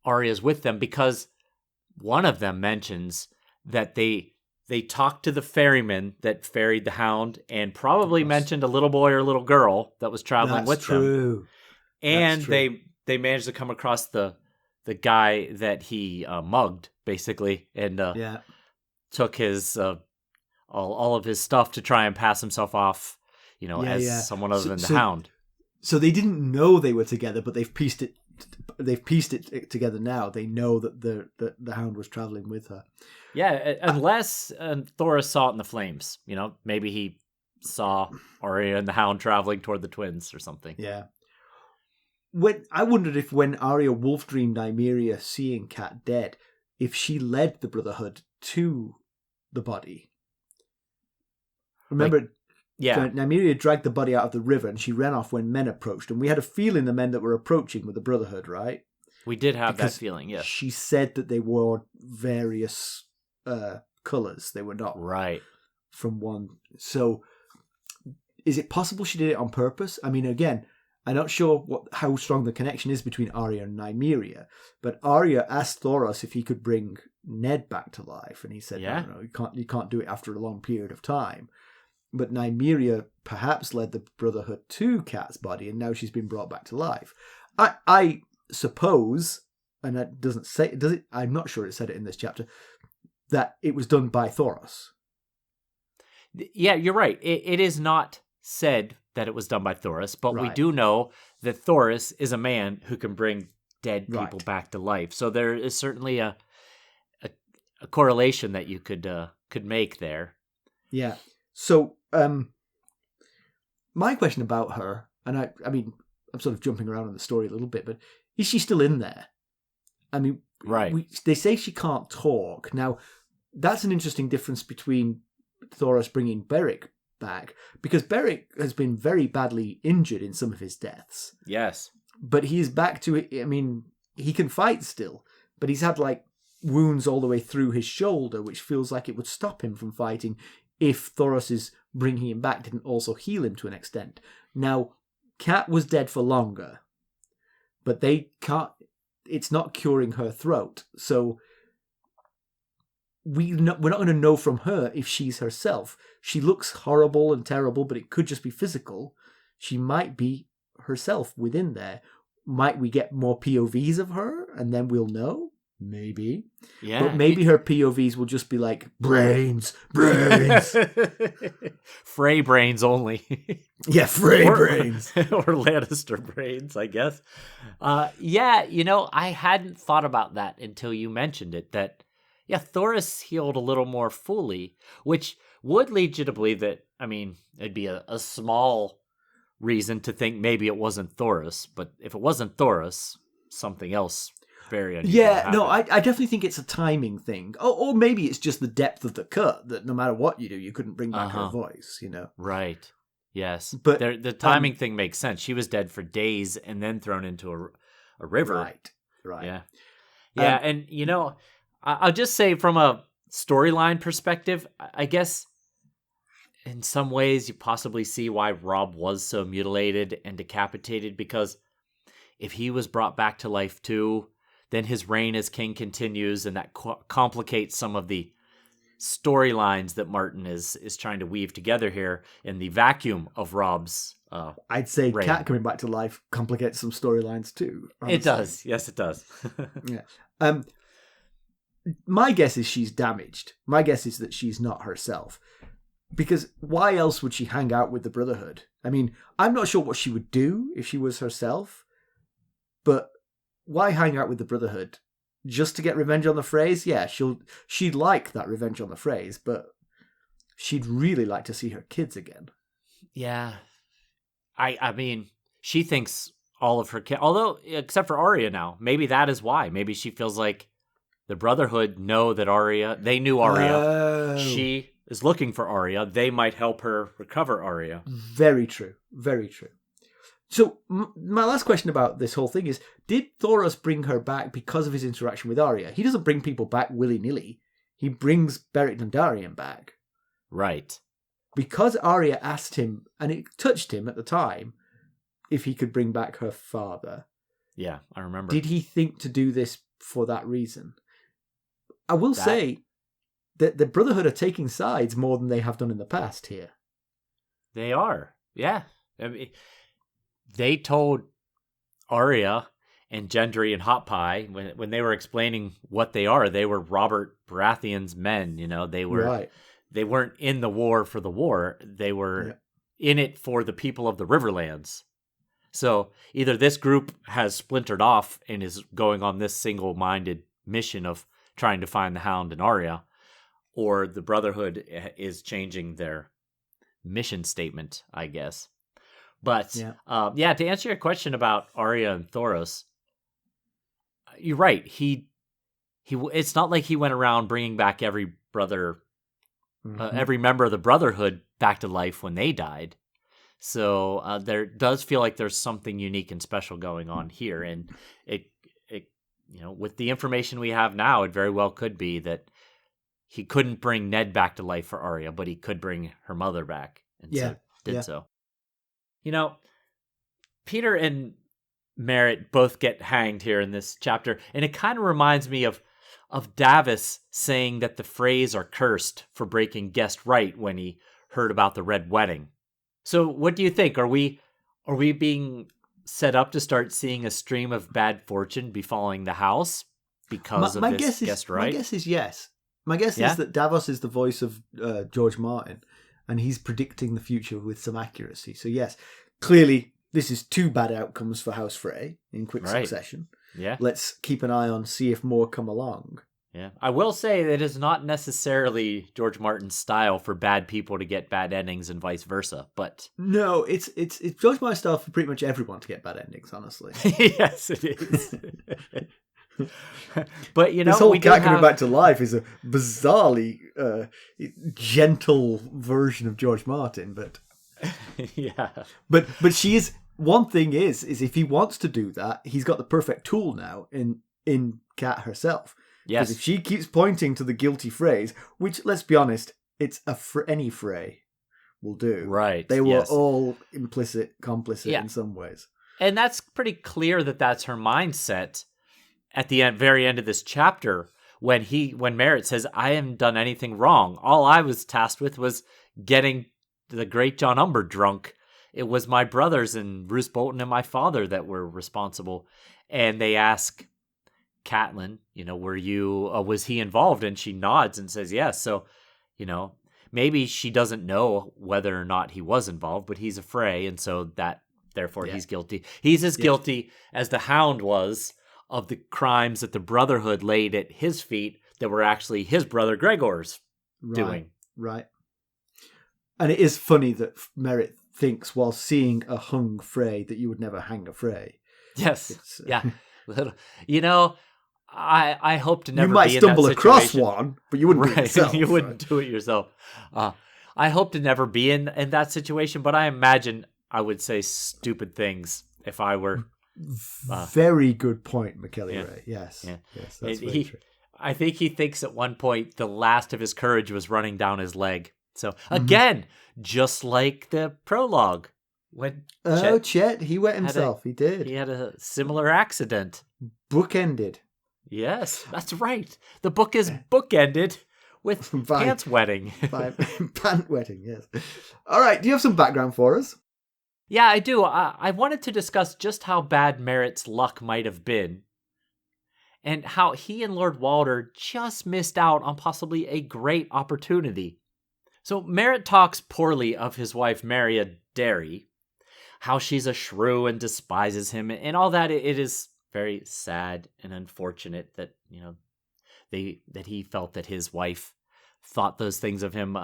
Arya's with them because one of them mentions that they talked to the ferryman that ferried the Hound and probably mentioned a little boy or a little girl that was traveling with them. And they managed to come across the guy that he mugged, basically, and took his all of his stuff to try and pass himself off, as someone other than the Hound. So they didn't know they were together, but they've pieced it. They've pieced it together now. They know that the Hound was traveling with her. Yeah, unless Thoros saw it in the flames. Maybe he saw Arya and the Hound traveling toward the twins or something. Yeah. I wondered if when Arya wolf dreamed Nymeria seeing Cat dead, if she led the Brotherhood to the body. Remember, Nymeria dragged the body out of the river and she ran off when men approached. And we had a feeling the men that were approaching were the Brotherhood, right? We did have that feeling, yes. She said that they wore various colours. They were not from one. So is it possible she did it on purpose? I mean, again, I'm not sure how strong the connection is between Arya and Nymeria, but Arya asked Thoros if he could bring Ned back to life, and he said, "No, you can't do it after a long period of time." But Nymeria perhaps led the Brotherhood to Cat's body, and now she's been brought back to life. I suppose, and that doesn't say, does it? I'm not sure it said it in this chapter, that it was done by Thoros. Yeah, you're right. It is not said that it was done by Thoros, but we do know that Thoros is a man who can bring dead people back to life. So there is certainly a correlation that you could make there. Yeah. So my question about her, and I mean, I'm sort of jumping around in the story a little bit, but is she still in there? I mean, they say she can't talk. Now, that's an interesting difference between Thoros bringing Beric back, because Beric has been very badly injured in some of his deaths. Yes. But he is back to it. I mean, he can fight still, but he's had like wounds all the way through his shoulder, which feels like it would stop him from fighting if Thoros' bringing him back didn't also heal him to an extent. Now, Cat was dead for longer, but they can't. It's not curing her throat, so we're not going to know from her if she's herself. She looks horrible and terrible, but it could just be physical. She might be herself within there. Might we get more POVs of her, and then we'll know? Maybe. Yeah. But maybe her POVs will just be like, brains. Frey brains only. Yeah, Frey brains. Or Lannister brains, I guess. Yeah, I hadn't thought about that until you mentioned it, that, yeah, Thoros healed a little more fully, which would lead you to believe that, it'd be a small reason to think maybe it wasn't Thoros, but if it wasn't Thoros, something else very unusual. Yeah, no, I definitely think it's a timing thing. Or maybe it's just the depth of the cut, that no matter what you do, you couldn't bring back her voice, Right. Yes. But the timing thing makes sense. She was dead for days and then thrown into a river. Right. Yeah. Yeah, and, I'll just say from a storyline perspective, I guess in some ways you possibly see why Robb was so mutilated and decapitated, because if he was brought back to life too, then his reign as king continues, and that complicates some of the storylines that Martin is trying to weave together here in the vacuum of Robb's I'd say reign. Cat coming back to life complicates some storylines too. Honestly. It does. Yes, it does. Yeah. My guess is she's damaged. My guess is that she's not herself. Because why else would she hang out with the Brotherhood? I'm not sure what she would do if she was herself, but why hang out with the Brotherhood? Just to get revenge on the Freys? Yeah, she'd like that revenge on the Freys, but she'd really like to see her kids again. Yeah. She thinks all of her kids, although, except for Arya now, maybe that is why. Maybe she feels like the Brotherhood know that they knew Arya. Oh. She is looking for Arya. They might help her recover Arya. Very true. Very true. So, my last question about this whole thing is, did Thoros bring her back because of his interaction with Arya? He doesn't bring people back willy-nilly. He brings Beric Dondarrion back. Right. Because Arya asked him, and it touched him at the time, if he could bring back her father. Yeah, I remember. Did he think to do this for that reason? I will say that the Brotherhood are taking sides more than they have done in the past here. They are, yeah. They told Arya and Gendry and Hot Pie, when they were explaining what they were Robert Baratheon's men. They were right. They weren't in the war for the war. They were in it for the people of the Riverlands. So either this group has splintered off and is going on this single-minded mission of trying to find the Hound and Arya, or the Brotherhood is changing their mission statement, I guess. But, to answer your question about Arya and Thoros, you're right. It's not like he went around bringing back every brother, every member of the Brotherhood back to life when they died. So there does feel like there's something unique and special going on here. And it with the information we have now, it very well could be that he couldn't bring Ned back to life for Arya, but he could bring her mother back. And so. Petyr and Merrett both get hanged here in this chapter, and it kind of reminds me of Davos saying that the Freys are cursed for breaking guest right when he heard about the Red Wedding. So what do you think? Are we being set up to start seeing a stream of bad fortune befalling the house because of this guest right? My guess is yes. My guess is that Davos is the voice of George Martin, and he's predicting the future with some accuracy. So yes, clearly this is two bad outcomes for House Frey in quick succession. Yeah. Let's keep an eye on, see if more come along. Yeah. I will say that it is not necessarily George Martin's style for bad people to get bad endings and vice versa, but... No, it's George Martin's style for pretty much everyone to get bad endings, honestly. Yes, it is. But, you know, this whole we do cat coming have... back to life is a bizarrely gentle version of George Martin, but Yeah. but she is. One thing is if he wants to do that, he's got the perfect tool now in Cat herself. Yes. Because if she keeps pointing to the guilty phrase, which, let's be honest, it's any Frey will do. Right. They were all complicit in some ways. And that's pretty clear that that's her mindset at the very end of this chapter when Merrett says, I haven't done anything wrong. All I was tasked with was getting the great John Umber drunk. It was my brothers and Roose Bolton and my father that were responsible. And they ask Catelyn, you know, was he involved? And she nods and says, yes. So, you know, maybe she doesn't know whether or not he was involved, but he's a Frey. And so therefore he's guilty. He's as guilty as the Hound was of the crimes that the Brotherhood laid at his feet that were actually his brother Gregor's doing. Right. And it is funny that Merrett thinks while seeing a hung Frey that you would never hang a Frey. Yes. Yeah. You know, I hope to never you might be stumble in that across situation. one, but you wouldn't do it yourself. You wouldn't do it yourself. I hope to never be in that situation, but I imagine I would say stupid things if I were. Very good point, Mackelly Yeah. Ray. Yes. Yeah. Yes, that's very true. I think he thinks at one point the last of his courage was running down his leg. So again, just like the prologue, when Chet, he wet himself. He did. He had a similar accident. Bookended. Yes, that's right. The book is bookended with pants wetting. Pant wetting, yes. All right, do you have some background for us? Yeah, I do. I wanted to discuss just how bad Merrett's luck might have been, and how he and Lord Walder just missed out on possibly a great opportunity. So Merrett talks poorly of his wife Marria Derry, how she's a shrew and despises him, and all that. It is very sad and unfortunate that, you know, that he felt that his wife thought those things of him.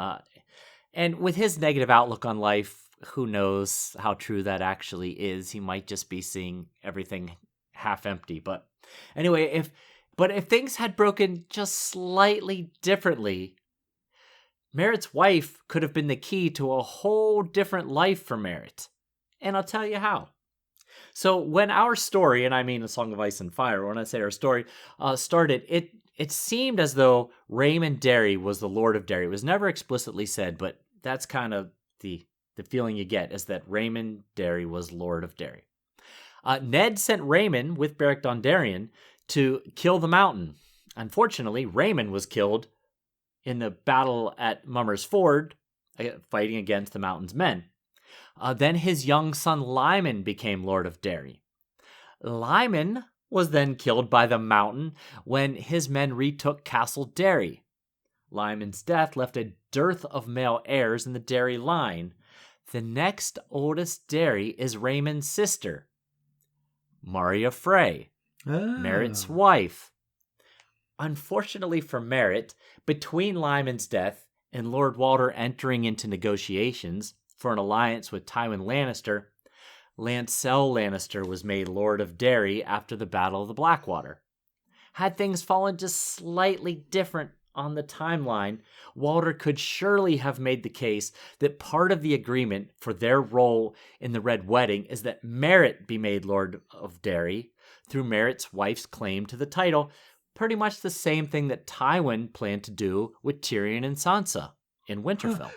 And with his negative outlook on life, who knows how true that actually is? He might just be seeing everything half empty. But anyway, if things had broken just slightly differently, Merrett's wife could have been the key to a whole different life for Merrett. And I'll tell you how. So when our story, and I mean A Song of Ice and Fire, when I say our story, started, it seemed as though Raymond Derry was the Lord of Derry. It was never explicitly said, but that's kind of the feeling you get, is that Raymond Derry was Lord of Derry. Ned sent Raymond with Beric Dondarrion to kill the Mountain. Unfortunately, Raymond was killed in the battle at Mummer's Ford, fighting against the Mountain's men. Then his young son Lyman became Lord of Derry. Lyman was then killed by the Mountain when his men retook Castle Derry. Lyman's death left a dearth of male heirs in the Derry line. The next oldest Derry is Raymond's sister, Merrett Frey, Merrett's wife. Unfortunately for Merrett, between Lyman's death and Lord Walder entering into negotiations for an alliance with Tywin Lannister, Lancel Lannister was made Lord of Derry after the Battle of the Blackwater. Had things fallen just slightly different on the timeline, Walder could surely have made the case that part of the agreement for their role in the Red Wedding is that Merrett be made Lord of Derry through Merrett's wife's claim to the title, pretty much the same thing that Tywin planned to do with Tyrion and Sansa in Winterfell.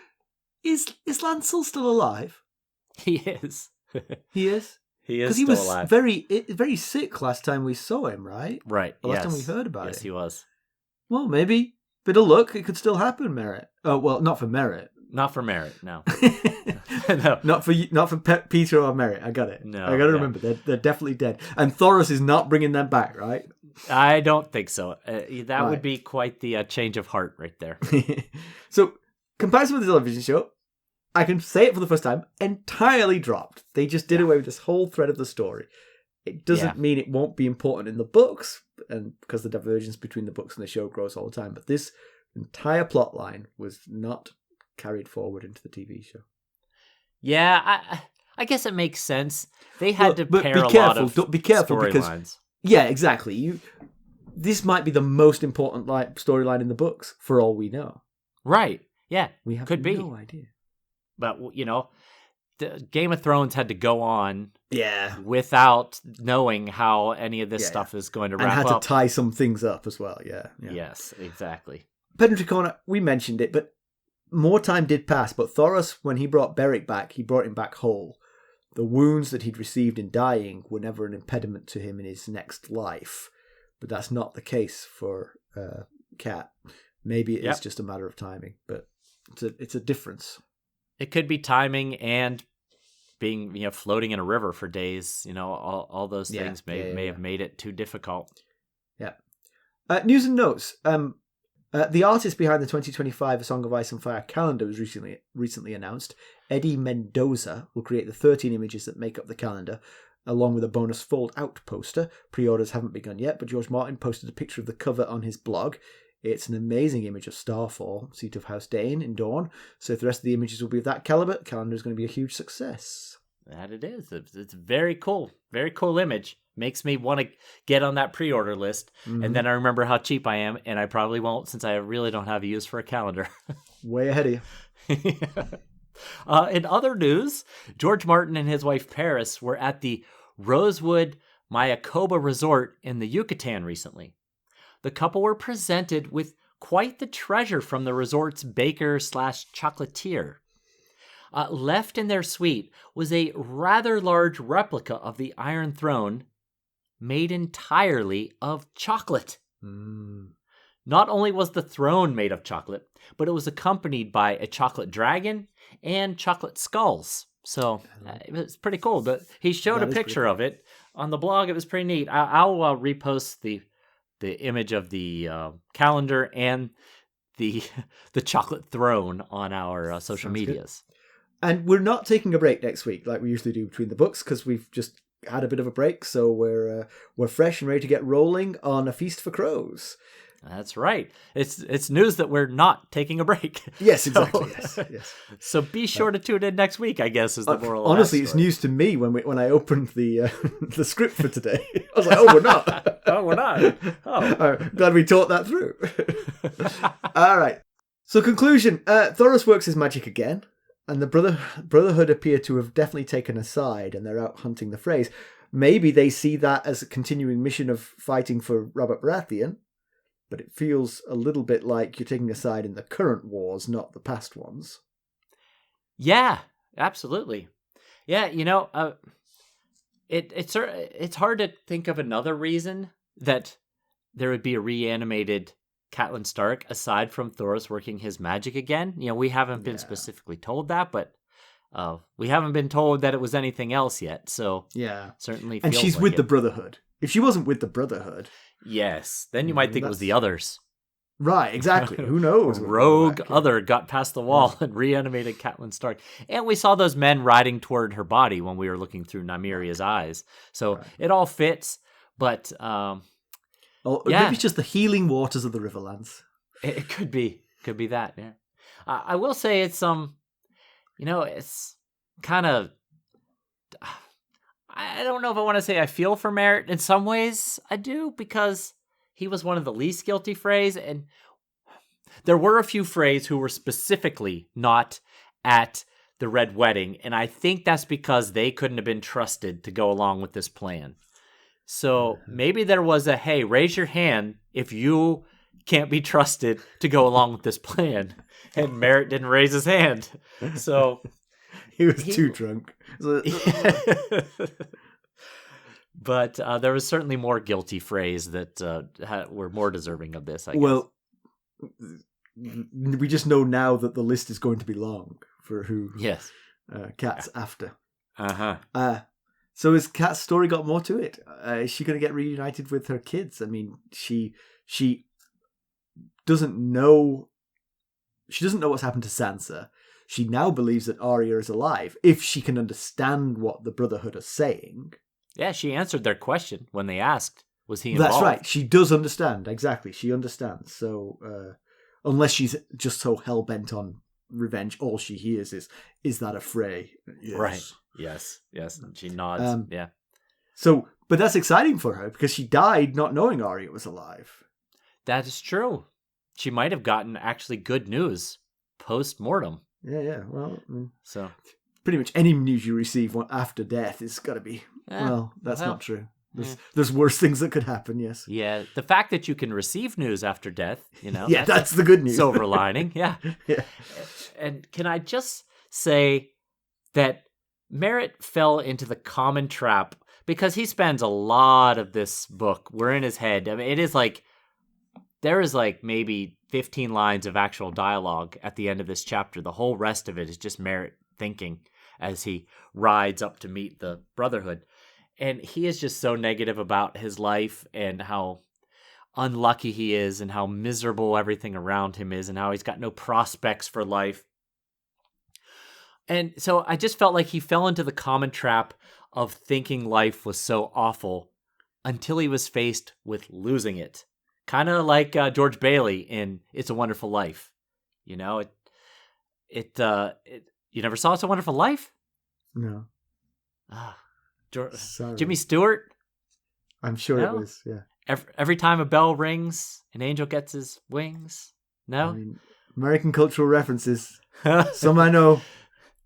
Is Lancel still alive? He is. He is? He is still alive. Because he was very sick last time we saw him, right? Right, The last time we heard about it. Yes, he was. Well, maybe. Bit of luck, it could still happen, Merrett. Oh, well, not for Merrett. Not for Merrett, no. No. Not for Petyr or Merrett. I got it. No, I got to remember, they're definitely dead. And Thoros is not bringing them back, right? I don't think so. That would be quite the change of heart right there. So, comparison with the television show, I can say it for the first time, entirely dropped. They just did away with this whole thread of the story. It doesn't mean it won't be important in the books, and because the divergence between the books and the show grows all the time. But this entire plot line was not carried forward into the TV show. Yeah, I guess it makes sense. They had to but pair be a careful, lot of be careful because storylines. Yeah, exactly. this might be the most important storyline in the books, for all we know. Right. Yeah. We have could no be. idea. But, the Game of Thrones had to go on without knowing how any of this stuff is going to wrap up. And had to tie some things up as well, yeah. Yes, exactly. Petyr Pimple, we mentioned it, but more time did pass. But Thoros, when he brought Beric back, he brought him back whole. The wounds that he'd received in dying were never an impediment to him in his next life. But that's not the case for Cat. Maybe it is just a matter of timing, but it's a difference. It could be timing and being, floating in a river for days. All those things may have made it too difficult. Yeah. News and notes. The artist behind the 2025 A Song of Ice and Fire calendar was recently announced. Eddie Mendoza will create the 13 images that make up the calendar, along with a bonus fold-out poster. Pre-orders haven't begun yet, but George Martin posted a picture of the cover on his blog. It's an amazing image of Starfall, seat of House Dane in Dawn. So if the rest of the images will be of that caliber, the calendar is going to be a huge success. That it is. It's very cool. Very cool image. Makes me want to get on that pre-order list. Mm-hmm. And then I remember how cheap I am, and I probably won't since I really don't have a use for a calendar. Way ahead of you. In other news, George Martin and his wife Paris were at the Rosewood Mayakoba Resort in the Yucatan recently. The couple were presented with quite the treasure from the resort's baker/chocolatier. Left in their suite was a rather large replica of the Iron Throne made entirely of chocolate. Not only was the throne made of chocolate, but it was accompanied by a chocolate dragon and chocolate skulls. So it was pretty cool. But he showed a picture of it on the blog. It was pretty neat. I'll repost the image of the calendar and the chocolate throne on our social medias. Good. And we're not taking a break next week like we usually do between the books because we've just had a bit of a break. So we're fresh and ready to get rolling on A Feast for Crows. That's right. It's news that we're not taking a break. Yes, exactly. Yes. So be sure to tune in next week, I guess, is the moral of honestly, it's news to me when I opened the the script for today. I was like, oh, we're not. Oh, we're not. Oh. Glad we talked that through. All right. So conclusion. Thoros works his magic again, and the Brotherhood appear to have definitely taken a side, and they're out hunting the Freys. Maybe they see that as a continuing mission of fighting for Robert Baratheon. But it feels a little bit like you're taking a side in the current wars, not the past ones. Yeah, absolutely. Yeah, it's hard to think of another reason that there would be a reanimated Catelyn Stark aside from Thoros working his magic again. We haven't been specifically told that, but we haven't been told that it was anything else yet. So certainly, and she's with the Brotherhood. If she wasn't with the Brotherhood. Yes, then you might think it was the others. Right, exactly. Who knows? A rogue other got past the wall and reanimated Catelyn Stark. And we saw those men riding toward her body when we were looking through Nymeria's eyes. So it all fits, but... maybe it's just the healing waters of the Riverlands. It could be. Could be that, yeah. I will say it's, it's kind of... I don't know if I want to say I feel for Merrett. In some ways, I do, because he was one of the least guilty Freys, and there were a few Freys who were specifically not at the Red Wedding, and I think that's because they couldn't have been trusted to go along with this plan. So maybe there was a, hey, raise your hand if you can't be trusted to go along with this plan, and Merrett didn't raise his hand. So... He was too drunk. But there was certainly more guilty Freys that were more deserving of this, I guess. Well, we just know now that the list is going to be long for who Kat's after. So has Kat's story got more to it? Is she going to get reunited with her kids? I mean, she doesn't know... She doesn't know what's happened to Sansa. She now believes that Arya is alive, if she can understand what the Brotherhood are saying. Yeah, she answered their question when they asked, was he involved? That's right. She does understand. Exactly. She understands. So, unless she's just so hell-bent on revenge, all she hears is that a Frey? Yes. Right. Yes. And she nods. So, But that's exciting for her because she died not knowing Arya was alive. That is true. She might have gotten actually good news post-mortem. Yeah. Well, so pretty much any news you receive after death is got to be, that's not true. There's worse things that could happen, yes. Yeah, the fact that you can receive news after death, yeah, that's the good news. Silver lining, yeah. Yeah. And can I just say that Merrett fell into the common trap because he spends a lot of this book, we're in his head. I mean, it is like, there is like maybe 15 lines of actual dialogue at the end of this chapter. The whole rest of it is just Merrett thinking as he rides up to meet the Brotherhood. And he is just so negative about his life and how unlucky he is and how miserable everything around him is and how he's got no prospects for life. And so I just felt like he fell into the common trap of thinking life was so awful until he was faced with losing it. Kind of like George Bailey in It's a Wonderful Life. You know, you never saw It's a Wonderful Life? No. Jimmy Stewart? I'm sure it was, yeah. Every time a bell rings, an angel gets his wings. No? I mean, American cultural references. Some I know.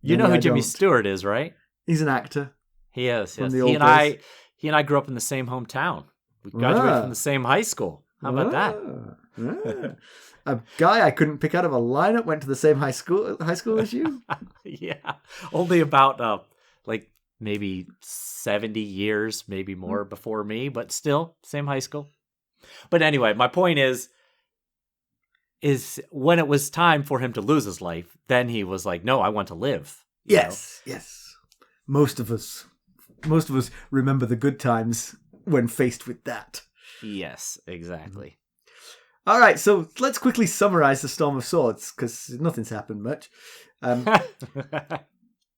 You know who Jimmy Stewart is, right? He's an actor. He is, from yes. the old days. He and I grew up in the same hometown. We graduated from the same high school. How about that? A guy I couldn't pick out of a lineup went to the same high school as you? Yeah. Only about like maybe 70 years, maybe more before me, but still same high school. But anyway, my point is when it was time for him to lose his life, then he was like, no, I want to live. Yes. Most of us remember the good times when faced with that. Yes, exactly. All right, so let's quickly summarize the Storm of Swords, because nothing's happened much.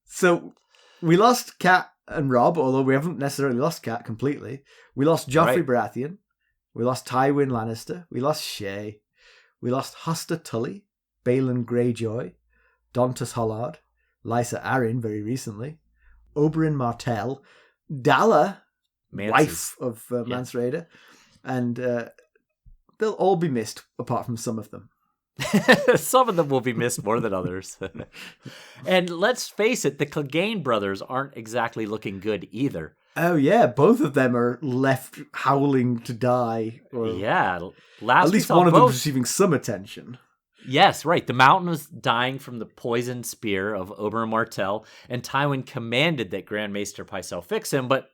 So we lost Cat and Rob, although we haven't necessarily lost Cat completely. We lost Joffrey Baratheon. We lost Tywin Lannister. We lost Shae. We lost Hoster Tully, Balon Greyjoy, Dontas Hollard, Lysa Arryn very recently, Oberyn Martell, Dalla, wife of Mance Rayder, and they'll all be missed apart from some of them. Some of them will be missed more than others. And let's face it, the Clegane brothers aren't exactly looking good either. Oh yeah, both of them are left howling to die. At least one of them receiving some attention. Yes, right. The Mountain was dying from the poisoned spear of Oberyn Martell, and Tywin commanded that Grand Maester Pycelle fix him, but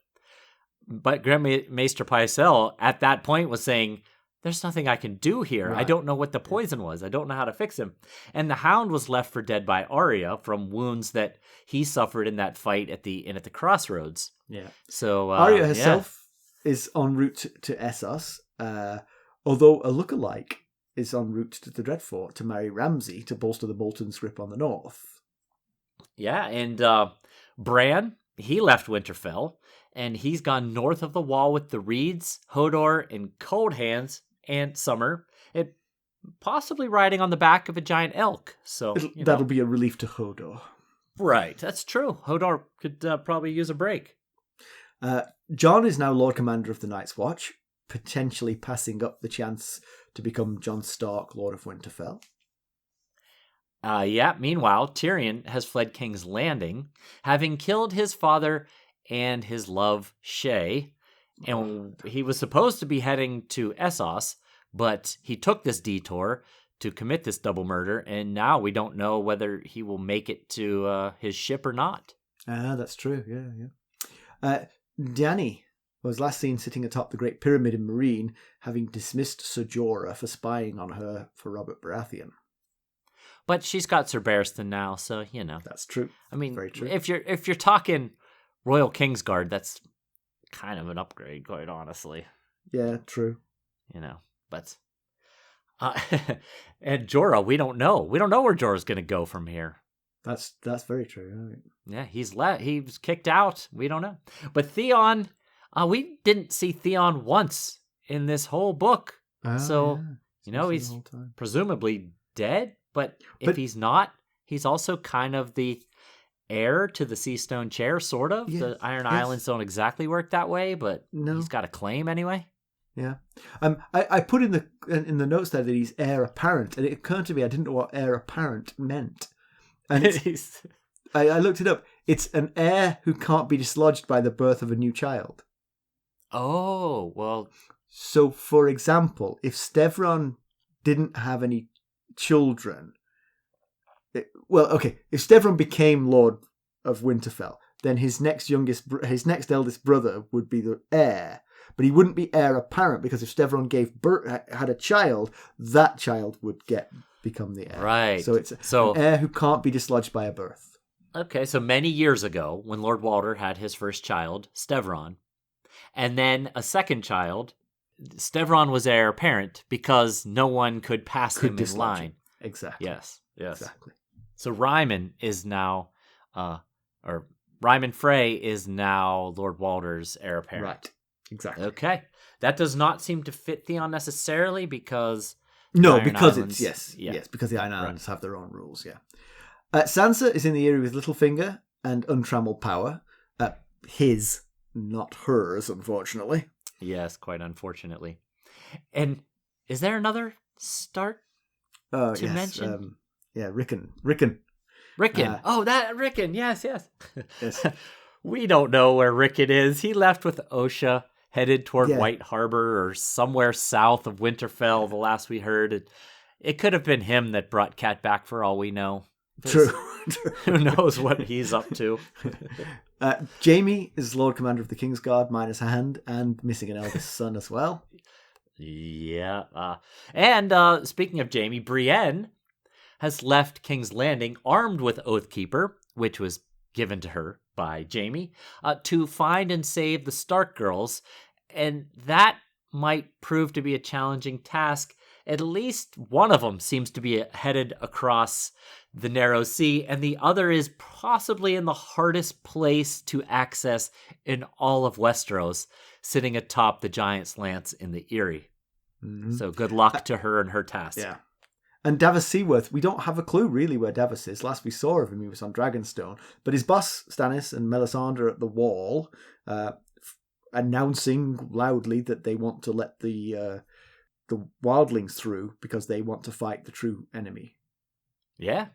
Grand Maester Pycelle at that point was saying, there's nothing I can do here. Right. I don't know what the poison was. I don't know how to fix him. And the Hound was left for dead by Arya from wounds that he suffered in that fight at the crossroads. Yeah. So Arya herself is en route to Essos, although a lookalike is en route to the Dreadfort to marry Ramsay to bolster the Bolton's grip on the north. Yeah, and Bran, he left Winterfell, and he's gone north of the wall with the Reeds, Hodor, and Cold Hands, and Summer, possibly riding on the back of a giant elk. So that'll be a relief to Hodor. Right, that's true. Hodor could probably use a break. Jon is now Lord Commander of the Night's Watch, potentially passing up the chance to become Jon Stark, Lord of Winterfell. Meanwhile, Tyrion has fled King's Landing, having killed his father and his love, Shae. And he was supposed to be heading to Essos, but he took this detour to commit this double murder, and now we don't know whether he will make it to his ship or not. That's true, yeah. Dany was last seen sitting atop the Great Pyramid in Meereen, having dismissed Ser Jorah for spying on her for Robert Baratheon. But she's got Ser Barristan now, so That's true. I mean, very true. If you're talking Royal Kingsguard, that's kind of an upgrade, quite honestly. Yeah, true. But and Jorah, we don't know. We don't know where Jorah's going to go from here. That's very true. Right? Yeah, he was kicked out. We don't know. But Theon, we didn't see Theon once in this whole book. He's presumably dead. But if he's not, he's also kind of the heir to the Sea Stone chair, sort of. Yes, The Iron yes. Islands don't exactly work that way, but No. he's got a claim anyway. Yeah. I put in the notes there that he's heir apparent, and it occurred to me I didn't know what heir apparent meant. And I looked it up. It's an heir who can't be dislodged by the birth of a new child. Oh, well. So, for example, if Stevron didn't have any children, if Stevron became Lord of Winterfell, then his next eldest brother would be the heir, but he wouldn't be heir apparent because if Stevron had a child, that child would become the heir. Right. So it's an heir who can't be dislodged by a birth. Okay, so many years ago, when Lord Walder had his first child, Stevron, and then a second child, Stevron was heir apparent because no one could pass him in line. Him. Exactly. Yes. Exactly. So Ryman is now, or Ryman Frey is now Lord Walder's heir apparent. Right. Exactly. Okay. That does not seem to fit Theon necessarily because... No, Iron because Islands, yes, because the Iron Islands have their own rules, yeah. Sansa is in the area with Littlefinger and untrammeled power. His, not hers, unfortunately. Yes, quite unfortunately. And is there another Stark to mention? Rickon. Rickon. Rickon. Yes. Yes. We don't know where Rickon is. He left with Osha, headed toward White Harbor or somewhere south of Winterfell, the last we heard. It could have been him that brought Cat back for all we know. True. Who knows what he's up to? Jaime is Lord Commander of the Kingsguard minus a hand and missing an eldest son as well. Yeah. And speaking of Jaime, Brienne has left King's Landing armed with Oathkeeper, which was given to her by Jaime, to find and save the Stark girls. And that might prove to be a challenging task. At least one of them seems to be headed across the narrow sea, and the other is possibly in the hardest place to access in all of Westeros, sitting atop the Giant's Lance in the Eyrie. Mm-hmm. So good luck to her and her task. Yeah. And Davos Seaworth, we don't have a clue really where Davos is. Last we saw of him, he was on Dragonstone. But his boss, Stannis, and Melisandre at the Wall, announcing loudly that they want to let the wildlings through because they want to fight the true enemy. Yeah.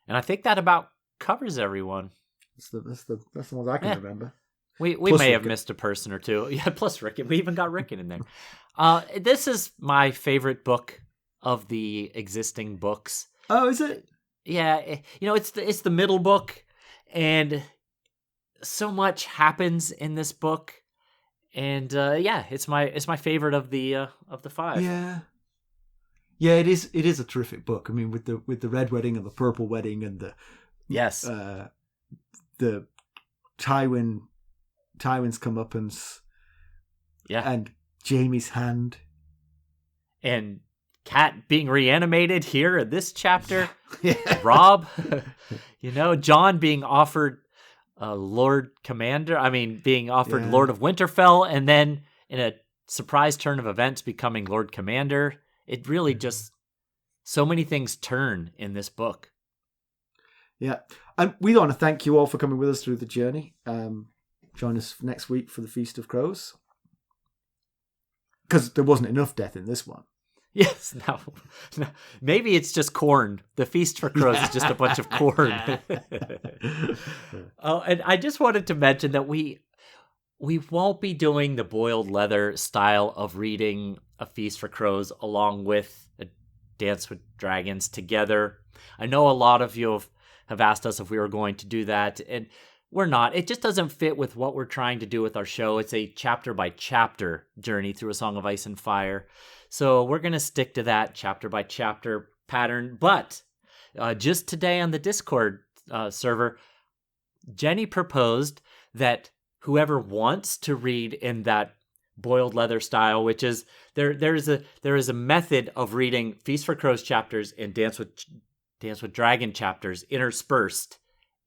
And I think that about covers everyone. That's the ones I can remember. We may have missed a person or two. Yeah, plus Rickon. We even got Rickon in there. This is my favorite book of the existing books. Oh, is it? Yeah, it's the middle book, and so much happens in this book, and it's my favorite of the five. Yeah, it is a terrific book. I mean, with the red wedding and the purple wedding and the Tywin's comeuppance, and Jaime's hand, and Cat being reanimated here in this chapter. Robb, Jon being offered Lord Commander. I mean, being offered Lord of Winterfell, and then in a surprise turn of events, becoming Lord Commander. It really just, so many things turn in this book. Yeah. And we want to thank you all for coming with us through the journey. Join us next week for the Feast of Crows. Because there wasn't enough death in this one. Yes, no. Maybe it's just corn. The Feast for Crows is just a bunch of corn. Oh, and I just wanted to mention that we won't be doing the boiled leather style of reading A Feast for Crows along with A Dance with Dragons together. I know a lot of you have asked us if we were going to do that, and we're not. It just doesn't fit with what we're trying to do with our show. It's a chapter-by-chapter journey through A Song of Ice and Fire. So we're going to stick to that chapter-by-chapter pattern. But just today on the Discord server, Jenny proposed that whoever wants to read in that boiled leather style, which is there is a method of reading Feast for Crows chapters and Dance with Dragon chapters interspersed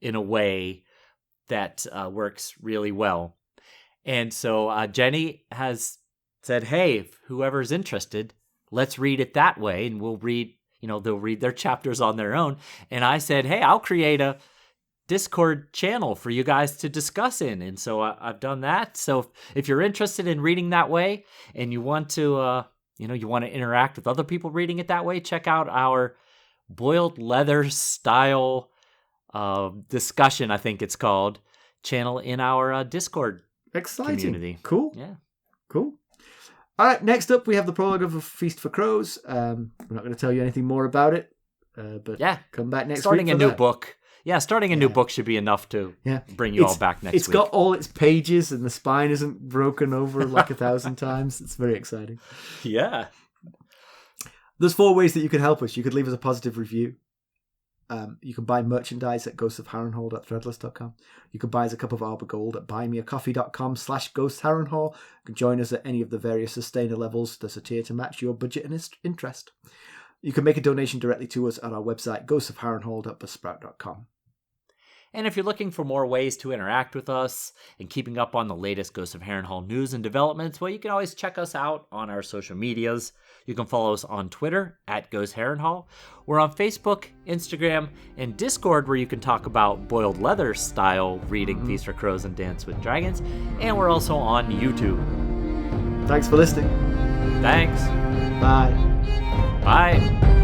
in a way that works really well. And so Jenny has said, hey, if whoever's interested, let's read it that way, and we'll read, they'll read their chapters on their own. And I said, hey, I'll create a Discord channel for you guys to discuss in. And so I've done that. So if you're interested in reading that way and you want to, you want to interact with other people reading it that way, check out our boiled leather style discussion, I think it's called, channel in our Discord community. Cool. Yeah. Cool. All right, next up we have the prologue of A Feast for Crows. We're not going to tell you anything more about it, but come back next week. Starting a new book. Yeah, starting a new book should be enough to bring you all back next week. It's got all its pages and the spine isn't broken over like 1,000 times. It's very exciting. Yeah. There's 4 ways that you can help us. You could leave us a positive review. You can buy merchandise at ghostsofharrenhal.threadless.com. You can buy us a cup of Arbor Gold at buymeacoffee.com/ghostsharrenhal. You can join us at any of the various sustainer levels. There's a tier to match your budget and interest. You can make a donation directly to us at our website, ghostsofharrenhal.buzzsprout.com. And if you're looking for more ways to interact with us and keeping up on the latest Ghosts of Harrenhal news and developments, well, you can always check us out on our social medias. You can follow us on Twitter at Ghost Harrenhal. We're on Facebook, Instagram, and Discord, where you can talk about boiled leather style reading Feast for Crows and Dance with Dragons. And we're also on YouTube. Thanks for listening. Thanks. Bye. Bye.